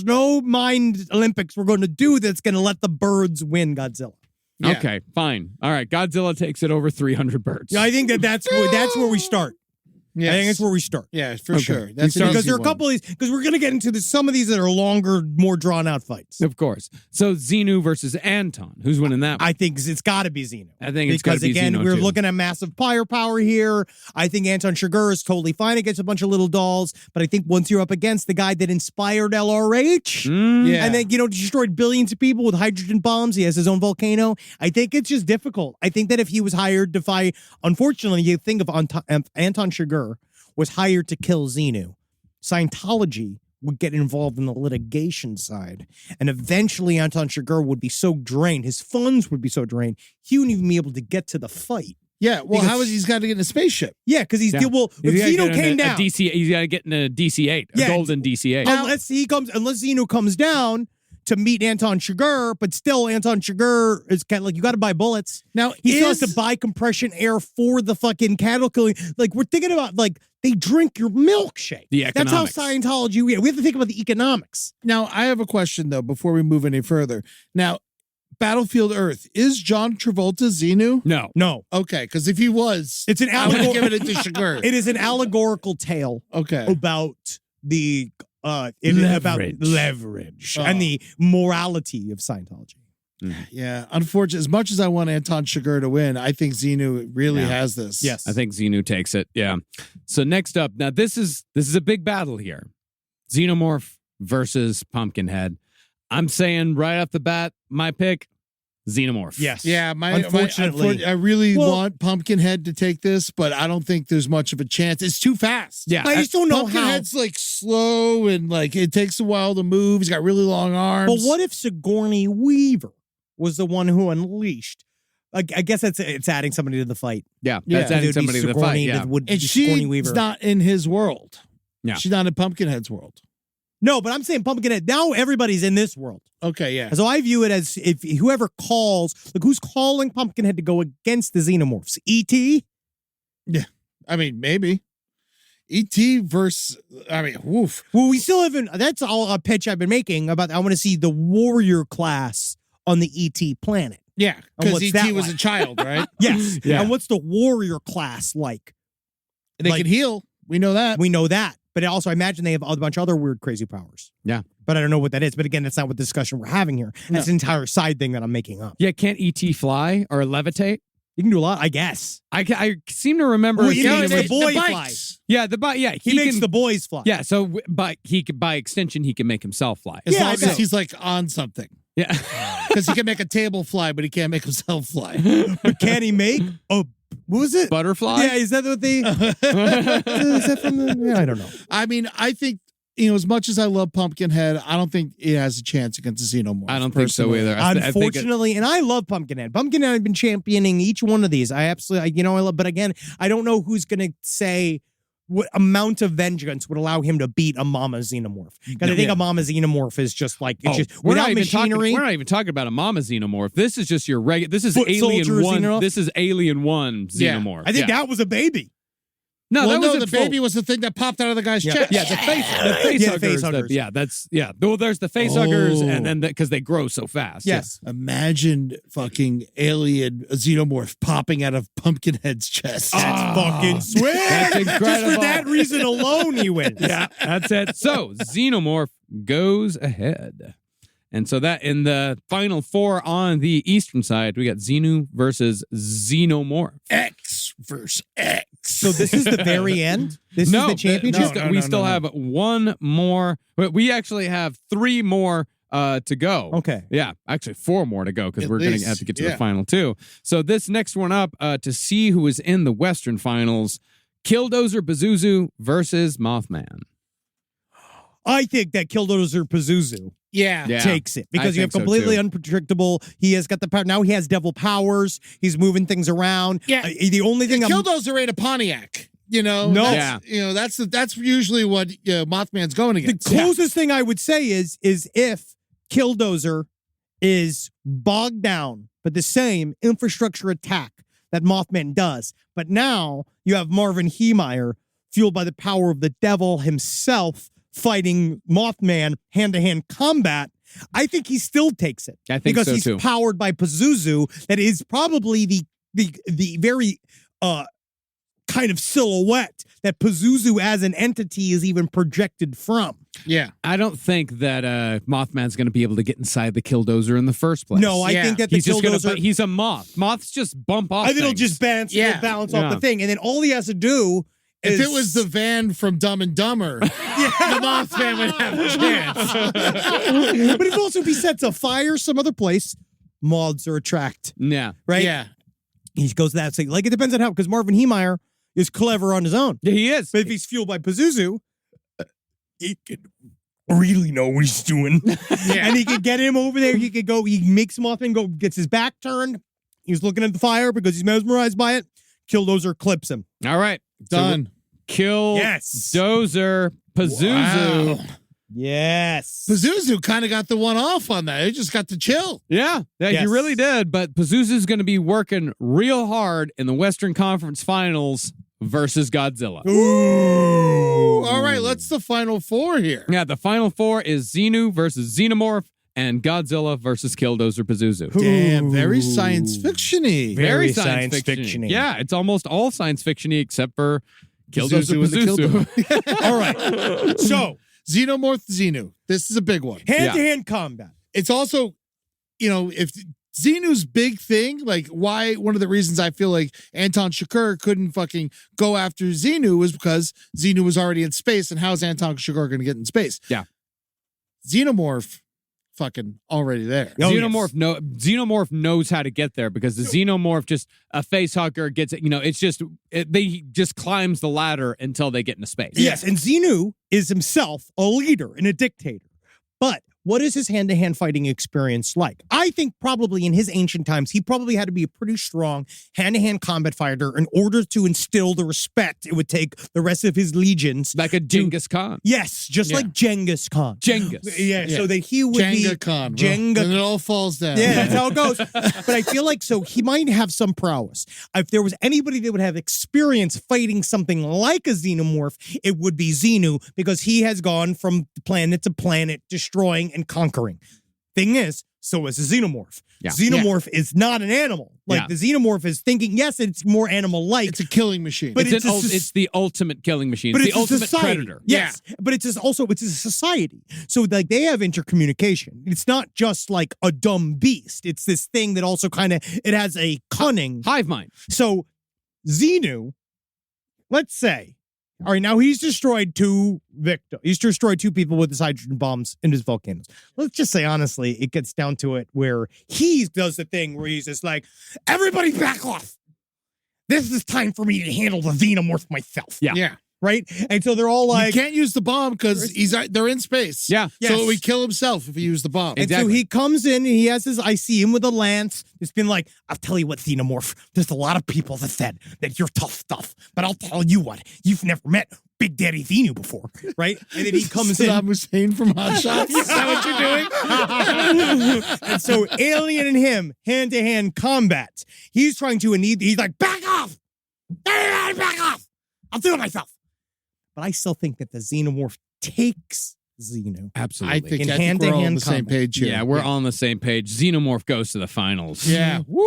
no mind Olympics we're going to do that's going to let the birds win Godzilla. Yeah. Okay, fine. All right, Godzilla takes it over 300 birds. Yeah, I think that's where we start. Yes. I think that's where we start. Yeah, for sure. That's Because an there are a easy couple of these, because we're going to get into some of these that are longer, more drawn out fights. Of course. So Xenu versus Anton. Who's winning that one? I think it's got to be Xeno. I think it's gotta because be again, Xeno, we're too. looking at massive firepower here. I think Anton Chigurh is totally fine against a bunch of little dolls, but I think once you're up against the guy that inspired LRH, Yeah. and then destroyed billions of people with hydrogen bombs, he has his own volcano. I think it's just difficult. I think that if he was hired to fight, unfortunately, you think of Anton Chigurh was hired to kill Xenu. Scientology would get involved in the litigation side. And eventually Anton Chigurh would be so drained, his funds would be so drained, he wouldn't even be able to get to the fight. Yeah, well, Because- how is he's got to get in a spaceship? Yeah, because if He's gotta Xenu get came a down, he's got to get in a DC-8, a Yeah. golden DC-8. unless Xenu comes down to meet Anton Chigurh, but still Anton Chigurh is kind of like, you got to buy bullets. Now, He still has to buy compression air for the fucking cattle killing. Like, we're thinking about, like, they drink your milkshake. The That's how economics. Scientology, we have to think about the economics. Now, I have a question, though, before we move any further. Now, Battlefield Earth, is John Travolta Xenu? No. Okay, because if he was, It's an I would allegor- give it to Shigur. It is an allegorical tale Okay. about the about leverage Oh. and the morality of Scientology. Yeah, unfortunately, as much as I want Anton Chigurh to win, I think Xenu really has this. Yes. I think Xenu takes it. Yeah. So next up, now this is a big battle here. Xenomorph versus Pumpkinhead. I'm saying right off the bat, my pick, Xenomorph. Yes. Yeah, Unfortunately. I really Well- want Pumpkinhead to take this, but I don't think there's much of a chance. It's too fast. Yeah. I just don't know how. Pumpkinhead's like slow and like it takes a while to move. He's got really long arms. But what if Sigourney Weaver was the one who unleashed? I guess it's adding somebody to the fight. Yeah. Yeah. That's adding It would be somebody to the fight. Sigourney Yeah. that would and be Sigourney she's Weaver. not in his world. Yeah. She's not in Pumpkinhead's world. No, but I'm saying Pumpkinhead. Now everybody's in this world. Okay, yeah. So I view it as if whoever calls, like who's calling Pumpkinhead to go against the Xenomorphs? E.T.? I mean, maybe. E.T. versus, woof. Well, we still haven't. That's all a pitch I've been making about. I want to see the warrior class on the E.T. planet. Yeah, And because what's E.T. that was like? a child, right? Yes. Yeah. And what's the warrior class like? They Like- can heal. We know that. We know that. But also, I imagine they have a bunch of other weird, crazy powers. Yeah. But I don't know what that is. But again, that's not what the discussion we're having here. That's an entire side thing that I'm making up. Yeah. Can't E.T. fly or levitate? You can do a lot, I guess. I seem to remember. Well, he seeing makes him the with- boy fly. bikes. Yeah. Yeah. He makes can, the boys fly. Yeah. So, but he could, by extension, he can make himself fly. As Yeah, I long bet. as he's like on something. Yeah. Because he can make a table fly, but he can't make himself fly. But can he make a, what was it? Butterfly. Yeah, is that what they, is that from the, yeah, I don't know. I mean, I think, as much as I love Pumpkinhead, I don't think it has a chance against the Xenomorph. I don't think so personally. either. I think it- Unfortunately, and I love Pumpkinhead. Pumpkinhead, I've been championing each one of these. I absolutely, I love, but again, I don't know who's going to say what amount of vengeance would allow him to beat a Mama Xenomorph. Because I think a Mama Xenomorph is just like, it's just, we're without not even machinery. we're not even talking about a Mama Xenomorph. This is just your regular. This is Foot Alien soldier 1. Xenomorph? This is Alien 1 Yeah. Xenomorph. I think that was a baby. No, Well, that was the baby was the thing that popped out of the guy's chest. Yeah, the face Yeah, huggers. face huggers. That's Well, there's the face huggers, Oh. and then because they grow so fast. Yes. Imagine fucking alien Xenomorph popping out of Pumpkinhead's chest. That's fucking sweet. That's Just incredible. for that reason alone, he wins. Yeah, that's it. So Xenomorph goes ahead. And so that in the final four on the eastern side, we got Xenu versus Xenomorph. X versus X. So this is the very end? This is the championship? we still have one more. But we actually have three more to go. Okay. Yeah, actually four more to go because At we're going least, to have to get to yeah. the final two. So this next one up to see who is in the Western finals, Killdozer Pazuzu versus Mothman. I think that Killdozer Pazuzu Yeah. takes it I because you have think so, completely too. unpredictable. He has got the power. Now he has devil powers. He's moving things around. Yeah. The only thing I'm Killdozer ain't a Pontiac. No. That's, that's usually what Mothman's going the against. closest thing I would say is if Killdozer is bogged down, but the same infrastructure attack that Mothman does. But now you have Marvin Heemeyer, fueled by the power of the devil himself, fighting Mothman hand-to-hand combat. I think he still takes it. I think because so, he's too. powered by Pazuzu, that is probably the very kind of silhouette that Pazuzu as an entity is even projected from. Yeah. I don't think that Mothman's going to be able to get inside the Killdozer in the first place. No, I Yeah. think that the he's just going Killdozer... to. He's a moth. Moths just bump off. I think it'll things. just bounce Yeah. off the thing. And then all he has to do If is... it was the van from Dumb and Dumber, the Mothman would have a chance. But if also if he sets a fire some other place, moths are attract, Yeah. right? Yeah. He goes that thing. Like, it depends on how, because Marvin Heemeyer is clever on his own. Yeah, he is. But if he's fueled by Pazuzu, he could really know what he's doing. And he could get him over there. He could go, he makes Mothman go, gets his back turned. He's looking at the fire because he's mesmerized by it. Killdozer clips him. All right. Done. Dozer Pazuzu. Wow. Yes. Pazuzu kind of got the one off on that. He just got to chill. Yeah, Yes. he really did. But Pazuzu's going to be working real hard in the Western Conference Finals versus Godzilla. Ooh. All right, let's the final four here. Yeah, the final four is Xenu versus Xenomorph and Godzilla versus Killdozer Pazuzu. Damn, very science fiction-y. Very science science fiction-y. Yeah, it's almost all science fiction-y except for Killdozer Pazuzu. All right. So, Xenomorph Xenu. This is a big one. hand-to-hand combat. It's also, if Xenu's big thing, like why one of the reasons I feel like Anton Chigurh couldn't fucking go after Xenu was because Xenu was already in space, and how's Anton Chigurh going to get in space? Yeah. Xenomorph fucking already there. Oh, Xenomorph knows how to get there because the Xenomorph just a face hugger gets it. It's just they just climbs the ladder until they get into space. Yes, and Xenu is himself a leader and a dictator. But what is his hand-to-hand fighting experience like? I think probably in his ancient times, he probably had to be a pretty strong hand-to-hand combat fighter in order to instill the respect it would take the rest of his legions. Like a Genghis Khan. Yes, just like Genghis Khan. Yeah, so that he would Jenga be... Khan. Jenga And it all falls down. Yeah, that's how it goes. But I feel like he might have some prowess. If there was anybody that would have experience fighting something like a xenomorph, it would be Xenu, because he has gone from planet to planet, destroying and conquering. Thing is, so is a xenomorph. Yeah. Xenomorph is not an animal. Like the xenomorph is thinking, yes, it's more animal-like. It's a killing machine. But it's the ultimate killing machine. But It's the a ultimate society. predator. Yes, but it's a society. So like they have intercommunication. It's not just like a dumb beast. It's this thing that also kind of it has a cunning Hive mind. So Xenu, let's say, all right, now he's destroyed two victims. He's destroyed two people with his hydrogen bombs in his volcanoes. Let's just say, honestly, it gets down to it where he does the thing where he's just like, everybody back off. This is time for me to handle the xenomorph myself. Yeah. Right? And so they're all like... You can't use the bomb because they're in space. Yeah. So he would kill himself if he used the bomb. And so he comes in and he has I see him with a lance. It's been like, I'll tell you what, Xenomorph, there's a lot of people that said that you're tough stuff. But I'll tell you what, you've never met Big Daddy Xenu before, right? And then he comes in. Saddam Hussein from Hot Shots. Is that what you're doing? And so Alien and him, hand-to-hand combat. He's trying to, he's like, back off! Back off! I'll do it myself. But I still think that the Xenomorph takes Xenu. Absolutely. I think we're all on hand-to-hand the same combat. page here. Yeah, we're all on the same page. Xenomorph goes to the finals. Yeah. Woo!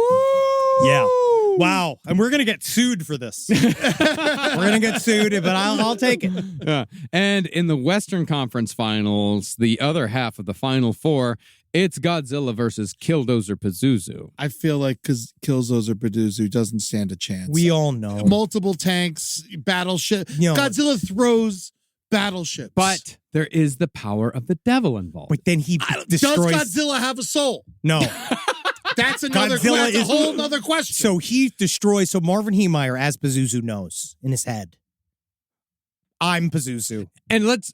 Yeah. Wow. And we're going to get sued for this. We're going to get sued, but I'll take it. Yeah. And in the Western Conference Finals, the other half of the Final Four, it's Godzilla versus Killdozer Pazuzu. I feel like because Killdozer Pazuzu doesn't stand a chance. We all know. Multiple tanks, battleship. Godzilla throws battleships. But there is the power of the devil involved. But then he destroys... Does Godzilla have a soul? No. That's another question. A whole other question. So he destroys... So Marvin Heemeyer, as Pazuzu, knows in his head, I'm Pazuzu. And let's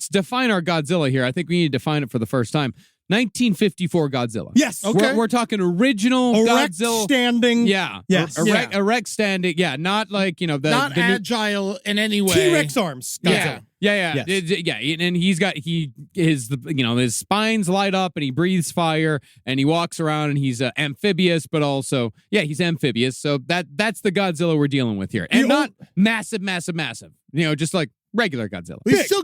define our Godzilla here. I think we need to define it for the first time. 1954 Godzilla. Yes. Okay. We're talking original Erect Godzilla. standing. Yeah. Yes. Erect standing. Yeah. Not like, not agile in any way. T-Rex arms. Godzilla. Yeah. Yes. And his spines light up and he breathes fire and he walks around and he's amphibious, but also, he's amphibious. So that's the Godzilla we're dealing with here. And not massive. Just like regular Godzilla. He still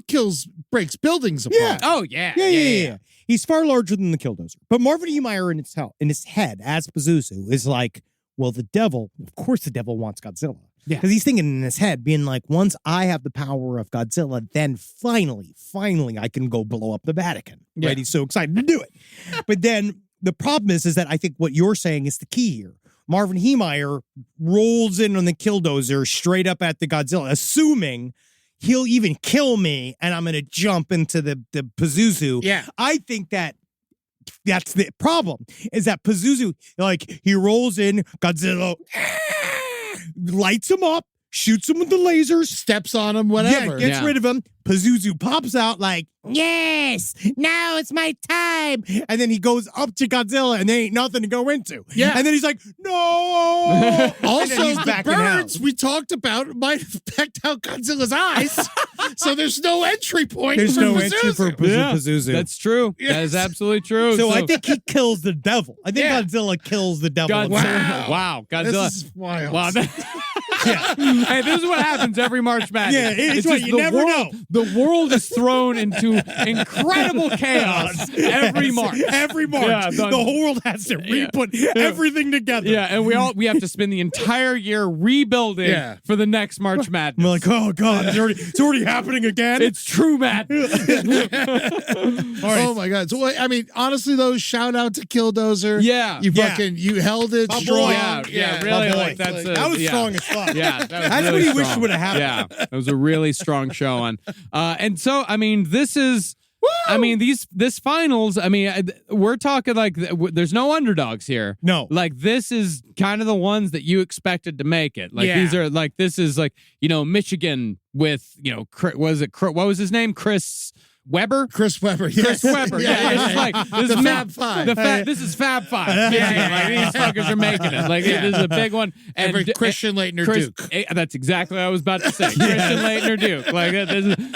breaks buildings apart. Yeah. Oh, yeah. He's far larger than the Killdozer. But Marvin Heemeyer in his head, as Pazuzu, is like, well, the devil, of course the devil wants Godzilla. Yeah. Because he's thinking in his head, being like, once I have the power of Godzilla, then finally, I can go blow up the Vatican. Yeah. Right? He's so excited to do it. But then the problem is that I think what you're saying is the key here. Marvin Heemeyer rolls in on the Killdozer straight up at the Godzilla, assuming he'll even kill me and I'm going to jump into the Pazuzu. Yeah. I think that's the problem, is that Pazuzu, like, he rolls in, Godzilla lights him up, shoots him with the lasers, steps on him, whatever. Yeah, gets rid of him. Pazuzu pops out like, yes, now it's my time. And then he goes up to Godzilla and there ain't nothing to go into. Yeah. And then he's like, no. Also, he's the backing out. birds we talked about might have pecked out Godzilla's eyes. So there's no entry point. There's for no Pazuzu. entry for Pazuzu. That's true. Yes. That is absolutely true. So I think he kills the devil. I think Yeah. Godzilla kills the devil. Wow. Godzilla. This is wild. Wow. Hey, this is what happens every March Madness. Yeah, it's what just you never know. The world is thrown into incredible chaos every March. Every March, Yeah, the whole world has to re-put everything together. Yeah, and we have to spend the entire year rebuilding for the next March Madness. We're like, oh God, it's already happening again. It's true madness. Oh my God! So I mean, honestly, though, shout out to Killdozer. Yeah, you held it My boy. strong. Yeah, really. My boy. Like that was strong as fuck. Yeah, That's really what he strong. wished would have happened. Yeah, it was a really strong showing. And so, I mean, this is. I mean, this finals. I mean, we're talking like there's no underdogs here. No, like this is kind of the ones that you expected to make it. Like these are like this is like Michigan with what was his name? Chris Webber. Chris Webber. Yes. Chris Webber. Yeah. It's just like this is Fab Five. This is Fab Five. Like, these fuckers are making it. Like this is a big one. And Christian Leitner Duke. That's exactly what I was about to say. Christian Leitner Duke. Like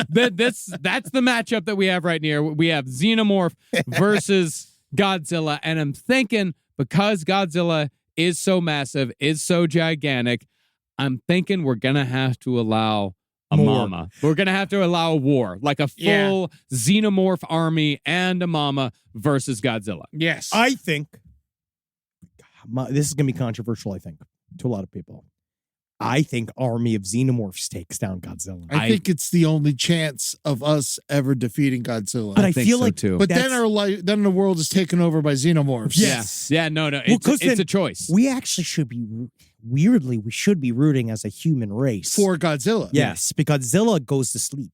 that's the matchup that we have right here. We have Xenomorph versus Godzilla, and I'm thinking because Godzilla is so massive, is so gigantic, I'm thinking we're gonna have to allow a mama. We're going to have to allow a war, like a full Xenomorph army and a mama versus Godzilla. Yes. I think this is going to be controversial, I think, to a lot of people. I think Army of Xenomorphs takes down Godzilla. I think it's the only chance of us ever defeating Godzilla. But I feel so like too. But then the world is taken over by Xenomorphs. Yes. Yeah, no. It's a choice. We actually should be, weirdly, we should be rooting as a human race. For Godzilla. Yes, because Godzilla goes to sleep.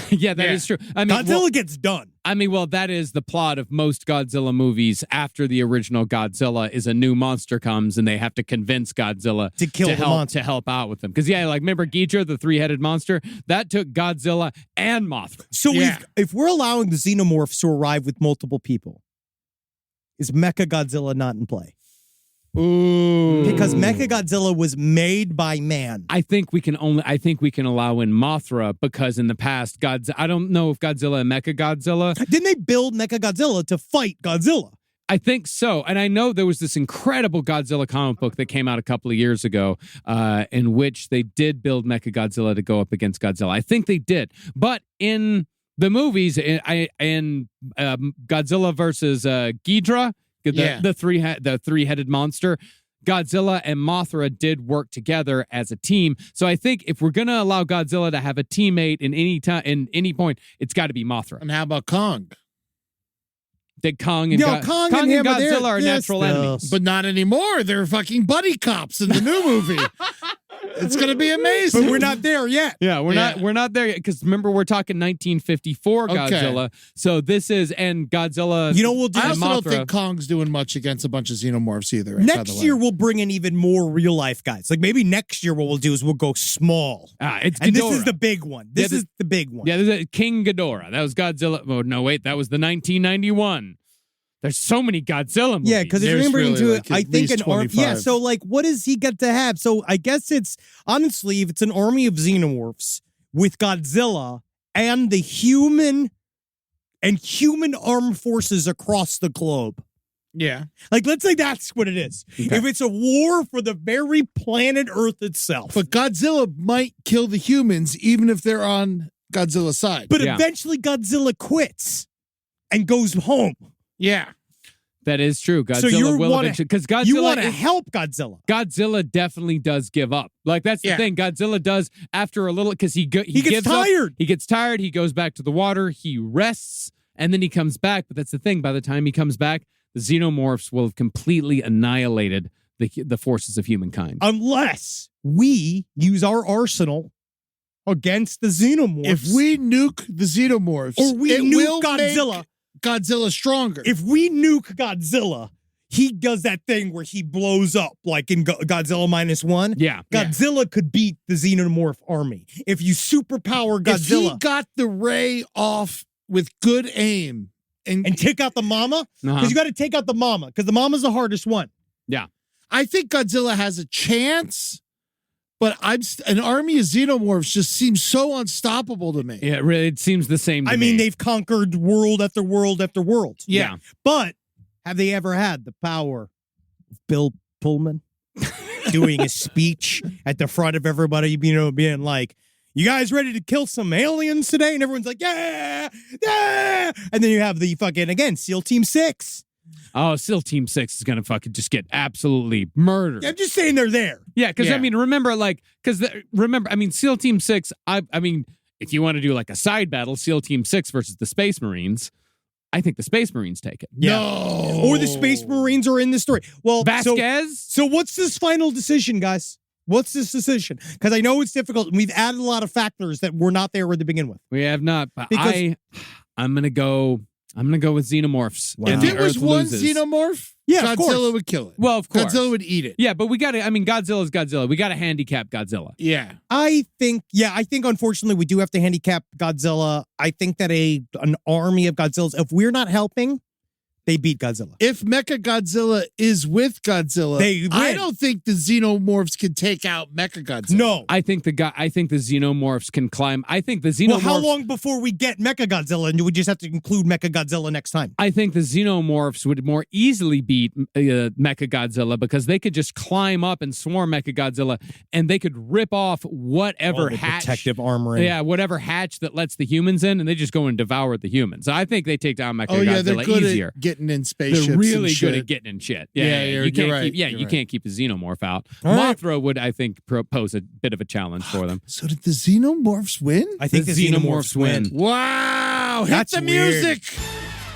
Yeah, that is true. I mean, Godzilla gets done. I mean, that is the plot of most Godzilla movies. After the original Godzilla is a new monster comes and they have to convince Godzilla to kill the monster to help out with them. Because like remember Ghidorah, the 3-headed monster, that took Godzilla and Mothra. So if we're allowing the Xenomorphs to arrive with multiple people, is Mechagodzilla not in play? Ooh. Because Mechagodzilla was made by man. I think we can allow in Mothra because in the past, I don't know if Godzilla and Mechagodzilla. Didn't they build Mechagodzilla to fight Godzilla? I think so. And I know there was this incredible Godzilla comic book that came out a couple of years ago in which they did build Mechagodzilla to go up against Godzilla. I think they did. But in the movies, in Godzilla versus Ghidorah, the three-headed monster, Godzilla and Mothra did work together as a team. So I think if we're gonna allow Godzilla to have a teammate in any point, it's got to be Mothra. And how about Kong? That Kong and Godzilla are natural enemies, but not anymore. They're fucking buddy cops in the new movie. It's gonna be amazing. But we're not there yet. Yeah, we're not there yet because remember we're talking 1954 Godzilla. Okay. So this is and Godzilla. We'll do. I also Mothra. don't think Kong's doing much against a bunch of Xenomorphs either. Next year we'll bring in even more real life guys. Like maybe next year what we'll do is we'll go small. It's and Ghidorah. This is the big one. This is the big one. Yeah, this is King Ghidorah. That was Godzilla. Oh no, wait, that was the 1991. There's so many Godzilla movies. Yeah, because remembering really I think an army. 25. Yeah, so like, what does he get to have? So I guess it's honestly, if it's an army of Xenomorphs with Godzilla and the human armed forces across the globe. Yeah, like let's say that's what it is. Okay. If it's a war for the very planet Earth itself, but Godzilla might kill the humans even if they're on Godzilla's side. But eventually, Godzilla quits and goes home. Yeah. That is true. Godzilla will eventually, because Godzilla, you want to help Godzilla. Godzilla definitely does give up. Like that's the thing. Godzilla does after a little because he gets tired. He gets tired. He goes back to the water. He rests, and then he comes back. But that's the thing. By the time he comes back, the Xenomorphs will have completely annihilated the forces of humankind, unless we use our arsenal against the Xenomorphs. If we nuke the Xenomorphs, or we nuke Godzilla. Godzilla stronger. If we nuke Godzilla, he does that thing where he blows up, like in Godzilla -1. Yeah. Godzilla could beat the Xenomorph army. If you superpower Godzilla. If he got the ray off with good aim and take out the mama, because you got to take out the mama, because the mama's the hardest one. Yeah. I think Godzilla has a chance, but an army of Xenomorphs just seems so unstoppable to me. Yeah, really, it seems the same to I mean, me. they've conquered world after world after world. Yeah. But have they ever had the power of Bill Pullman? doing a speech at the front of everybody, being like, you guys ready to kill some aliens today? And everyone's like, yeah, yeah. And then you have the fucking, again, SEAL Team 6. Oh, SEAL Team 6 is going to fucking just get absolutely murdered. I'm just saying they're there. Yeah, because remember, SEAL Team 6, if you want to do like a side battle, SEAL Team 6 versus the Space Marines, I think the Space Marines take it. Yeah. No. Or the Space Marines are in the story. Well, Vasquez? So what's this final decision, guys? What's this decision? Because I know it's difficult, and we've added a lot of factors that were not there to begin with. We have not, but I'm gonna go with xenomorphs. Wow. If it was one xenomorph, yeah, Godzilla would kill it. Well, of course. Godzilla would eat it. Yeah, but Godzilla's Godzilla. We got to handicap Godzilla. Yeah. I think unfortunately we do have to handicap Godzilla. I think that an army of Godzillas, if we're not helping, they beat Godzilla. If Mechagodzilla is with Godzilla, I don't think the xenomorphs can take out Mechagodzilla. No. I think the xenomorphs can climb. I think the xenomorphs. Well, how long before we get Mechagodzilla, and do we just have to include Mechagodzilla next time? I think the xenomorphs would more easily beat Mechagodzilla because they could just climb up and swarm Mechagodzilla, and they could rip off whatever hatch, protective armor. Yeah, whatever hatch that lets the humans in, and they just go and devour the humans. So I think they take down Mechagodzilla they're good easier. At getting in spaceships. They're really and good shit. at getting in shit. You can't keep a xenomorph out. All right. Mothra would, I think, pose a bit of a challenge for them. So did the xenomorphs win? I think the xenomorphs win. Wow! That's hit the weird. music.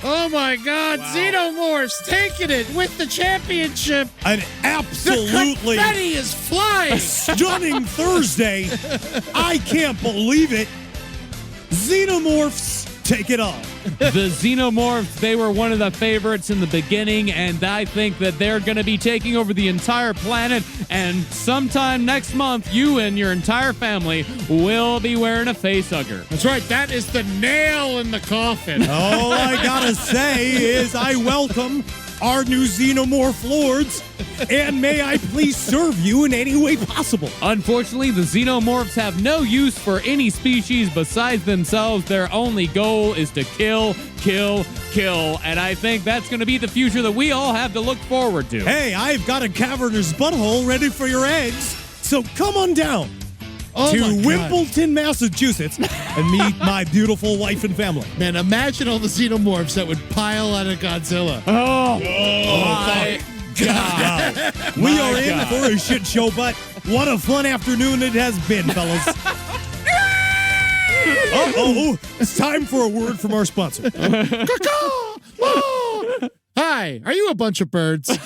Oh my God! Wow. Xenomorphs taking it with the championship. An absolutely the confetti is flying. Stunning Thursday. I can't believe it. Xenomorphs take it on. The xenomorphs, they were one of the favorites in the beginning, and I think that they're going to be taking over the entire planet, and sometime next month, you and your entire family will be wearing a face hugger. That's right. That is the nail in the coffin. All I gotta say is I welcome our new xenomorph lords, and may I please serve you in any way possible. Unfortunately, the xenomorphs have no use for any species besides themselves. Their only goal is to kill, kill, kill, and I think that's going to be the future that we all have to look forward to. Hey, I've got a cavernous butthole ready for your eggs, so come on down to Wimbledon, Massachusetts, and meet my beautiful wife and family. Man, imagine all the xenomorphs that would pile out of Godzilla. Oh my God. We are in for a shit show, but what a fun afternoon it has been, fellas. It's time for a word from our sponsor. Hi, are you a bunch of birds?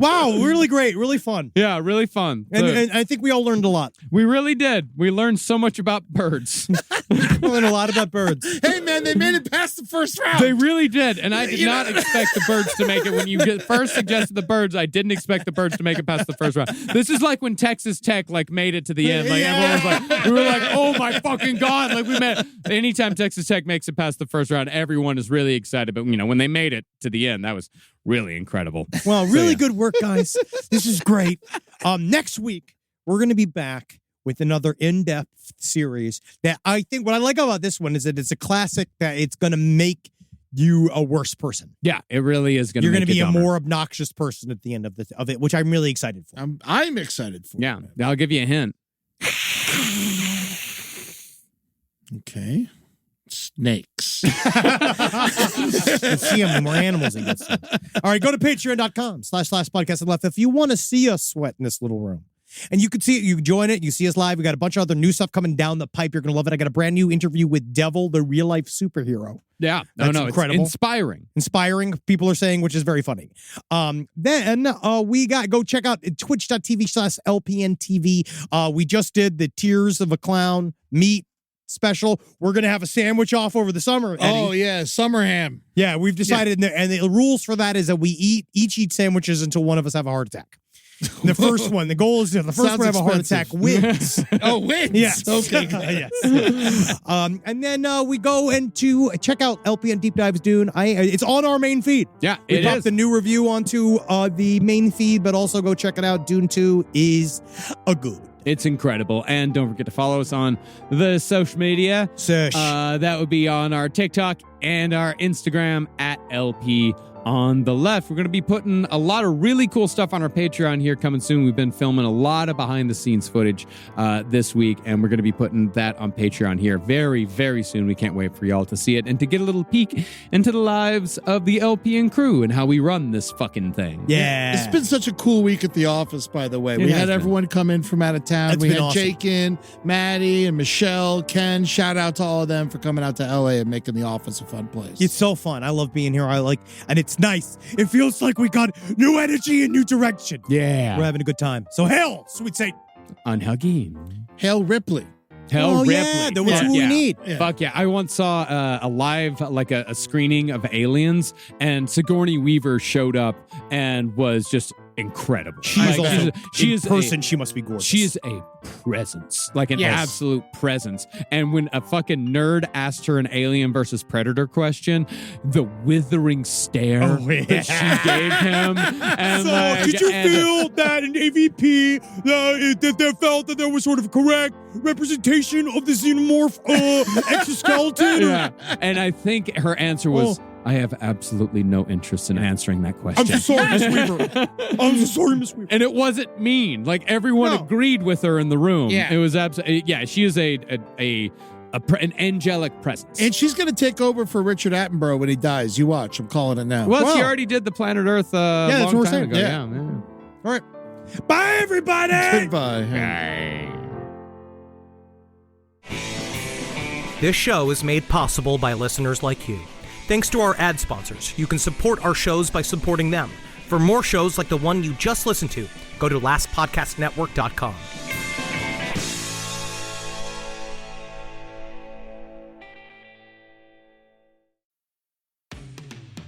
Wow, really great, really fun. Yeah, really fun. And I think we all learned a lot. We really did. We learned so much about birds. We learned a lot about birds. Hey, man, they made it past the first round. They really did. And I did not expect the birds to make it. When you first suggested the birds, I didn't expect the birds to make it past the first round. This is like when Texas Tech made it to the end. Everyone was like, we were like, oh my fucking God. Anytime Texas Tech makes it past the first round, everyone is really excited. But, when they made it to the end, that was really incredible. Well, really good work, guys. This is great. Next week, we're going to be back with another in-depth series that I think what I like about this one is that it's a classic that it's going to make you a worse person. Yeah, it really is going to. You're going to be dumber. a more obnoxious person at the end of it, which I'm really excited for. I'm excited for. Yeah, I'll give you a hint. Okay. Snakes. Let's see how many more animals he gets. All right, go to patreon.com/podcast and left if you want to see us sweat in this little room. And you can see it. You can join it. You see us live. We got a bunch of other new stuff coming down the pipe. You're going to love it. I got a brand new interview with Devil, the real life superhero. Yeah. That's incredible. It's inspiring, people are saying, which is very funny. Then we go check out twitch.tv/LPNTV. We just did the Tears of a Clown meat special. We're going to have a sandwich off over the summer, Eddie. Oh, yeah. Summer ham. Yeah, we've decided, and the rules for that is that we each eat sandwiches until one of us have a heart attack. The first one, the goal is the first one to have a heart attack wins. Oh, wins? Yes. Okay. Yes. And then we go into check out LPN Deep Dives Dune. It's on our main feed. Yeah, we popped the new review onto the main feed, but also go check it out. Dune 2 is a good. It's incredible. And don't forget to follow us on the social media. Sesh. That would be on our TikTok and our Instagram at LP on the left. We're going to be putting a lot of really cool stuff on our Patreon here coming soon. We've been filming a lot of behind-the-scenes footage this week, and we're going to be putting that on Patreon here very, very soon. We can't wait for y'all to see it and to get a little peek into the lives of the LPN crew and how we run this fucking thing. Yeah. It's been such a cool week at the office, by the way. We had everyone come in from out of town. It's We been had awesome. Jake in, Maddie, and Michelle, Ken. Shout out to all of them for coming out to LA and making the office a fun place. It's so fun. I love being here. And it's nice. It feels like we got new energy and new direction. Yeah. We're having a good time. So hail, sweet Satan. Unhugging. Hail Ripley. Hell, Ripley. Yeah, that was who we need. Yeah. Fuck yeah. I once saw a live, like a screening of Aliens, and Sigourney Weaver showed up and was just incredible. She's also, she in is person, she must be gorgeous. She is a presence, like an Yes. absolute presence. And when a fucking nerd asked her an Alien versus Predator question, the withering stare that she gave him. And So, did you feel that in AVP that they felt that there was sort of correct representation of the xenomorph exoskeleton? Yeah. And I think her answer was, I have absolutely no interest in answering that question. I'm so sorry, Miss Weaver. I'm so sorry, Miss Weaver. And it wasn't mean. Like, everyone agreed with her in the room. Yeah. It was absolutely, yeah, she is an angelic presence. And she's going to take over for Richard Attenborough when he dies. You watch. I'm calling it now. Well, she already did the Planet Earth that's long what we're time saying. ago. Yeah. Yeah. All right. Bye, everybody. Goodbye. This show is made possible by listeners like you. Thanks to our ad sponsors, you can support our shows by supporting them. For more shows like the one you just listened to, go to lastpodcastnetwork.com.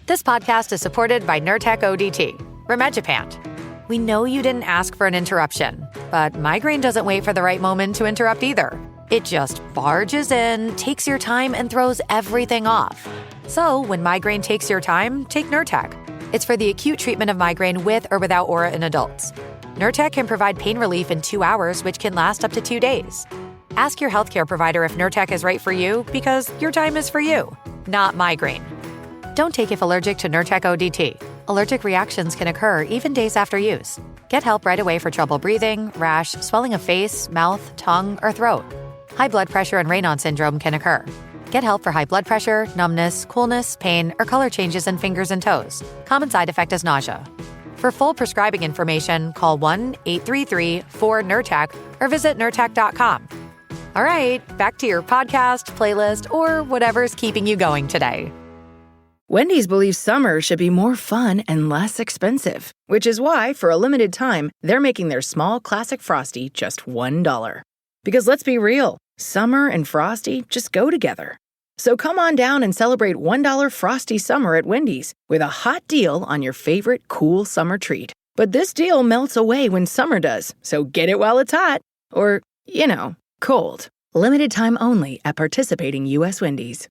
This podcast is supported by Nurtec ODT, Rimegepant. We know you didn't ask for an interruption, but migraine doesn't wait for the right moment to interrupt either. It just barges in, takes your time, and throws everything off. So when migraine takes your time, take Nurtec. It's for the acute treatment of migraine with or without aura in adults. Nurtec can provide pain relief in 2 hours, which can last up to 2 days. Ask your healthcare provider if Nurtec is right for you, because your time is for you, not migraine. Don't take if allergic to Nurtec ODT. Allergic reactions can occur even days after use. Get help right away for trouble breathing, rash, swelling of face, mouth, tongue, or throat. High blood pressure and Raynaud syndrome can occur. Get help for high blood pressure, numbness, coolness, pain, or color changes in fingers and toes. Common side effect is nausea. For full prescribing information, call 1-833-4-NURTEC or visit Nurtec.com. All right, back to your podcast, playlist, or whatever's keeping you going today. Wendy's believes summer should be more fun and less expensive, which is why, for a limited time, they're making their small classic Frosty just $1. Because let's be real, summer and Frosty just go together. So come on down and celebrate $1 Frosty summer at Wendy's with a hot deal on your favorite cool summer treat. But this deal melts away when summer does, so get it while it's hot. Or, cold. Limited time only at participating U.S. Wendy's.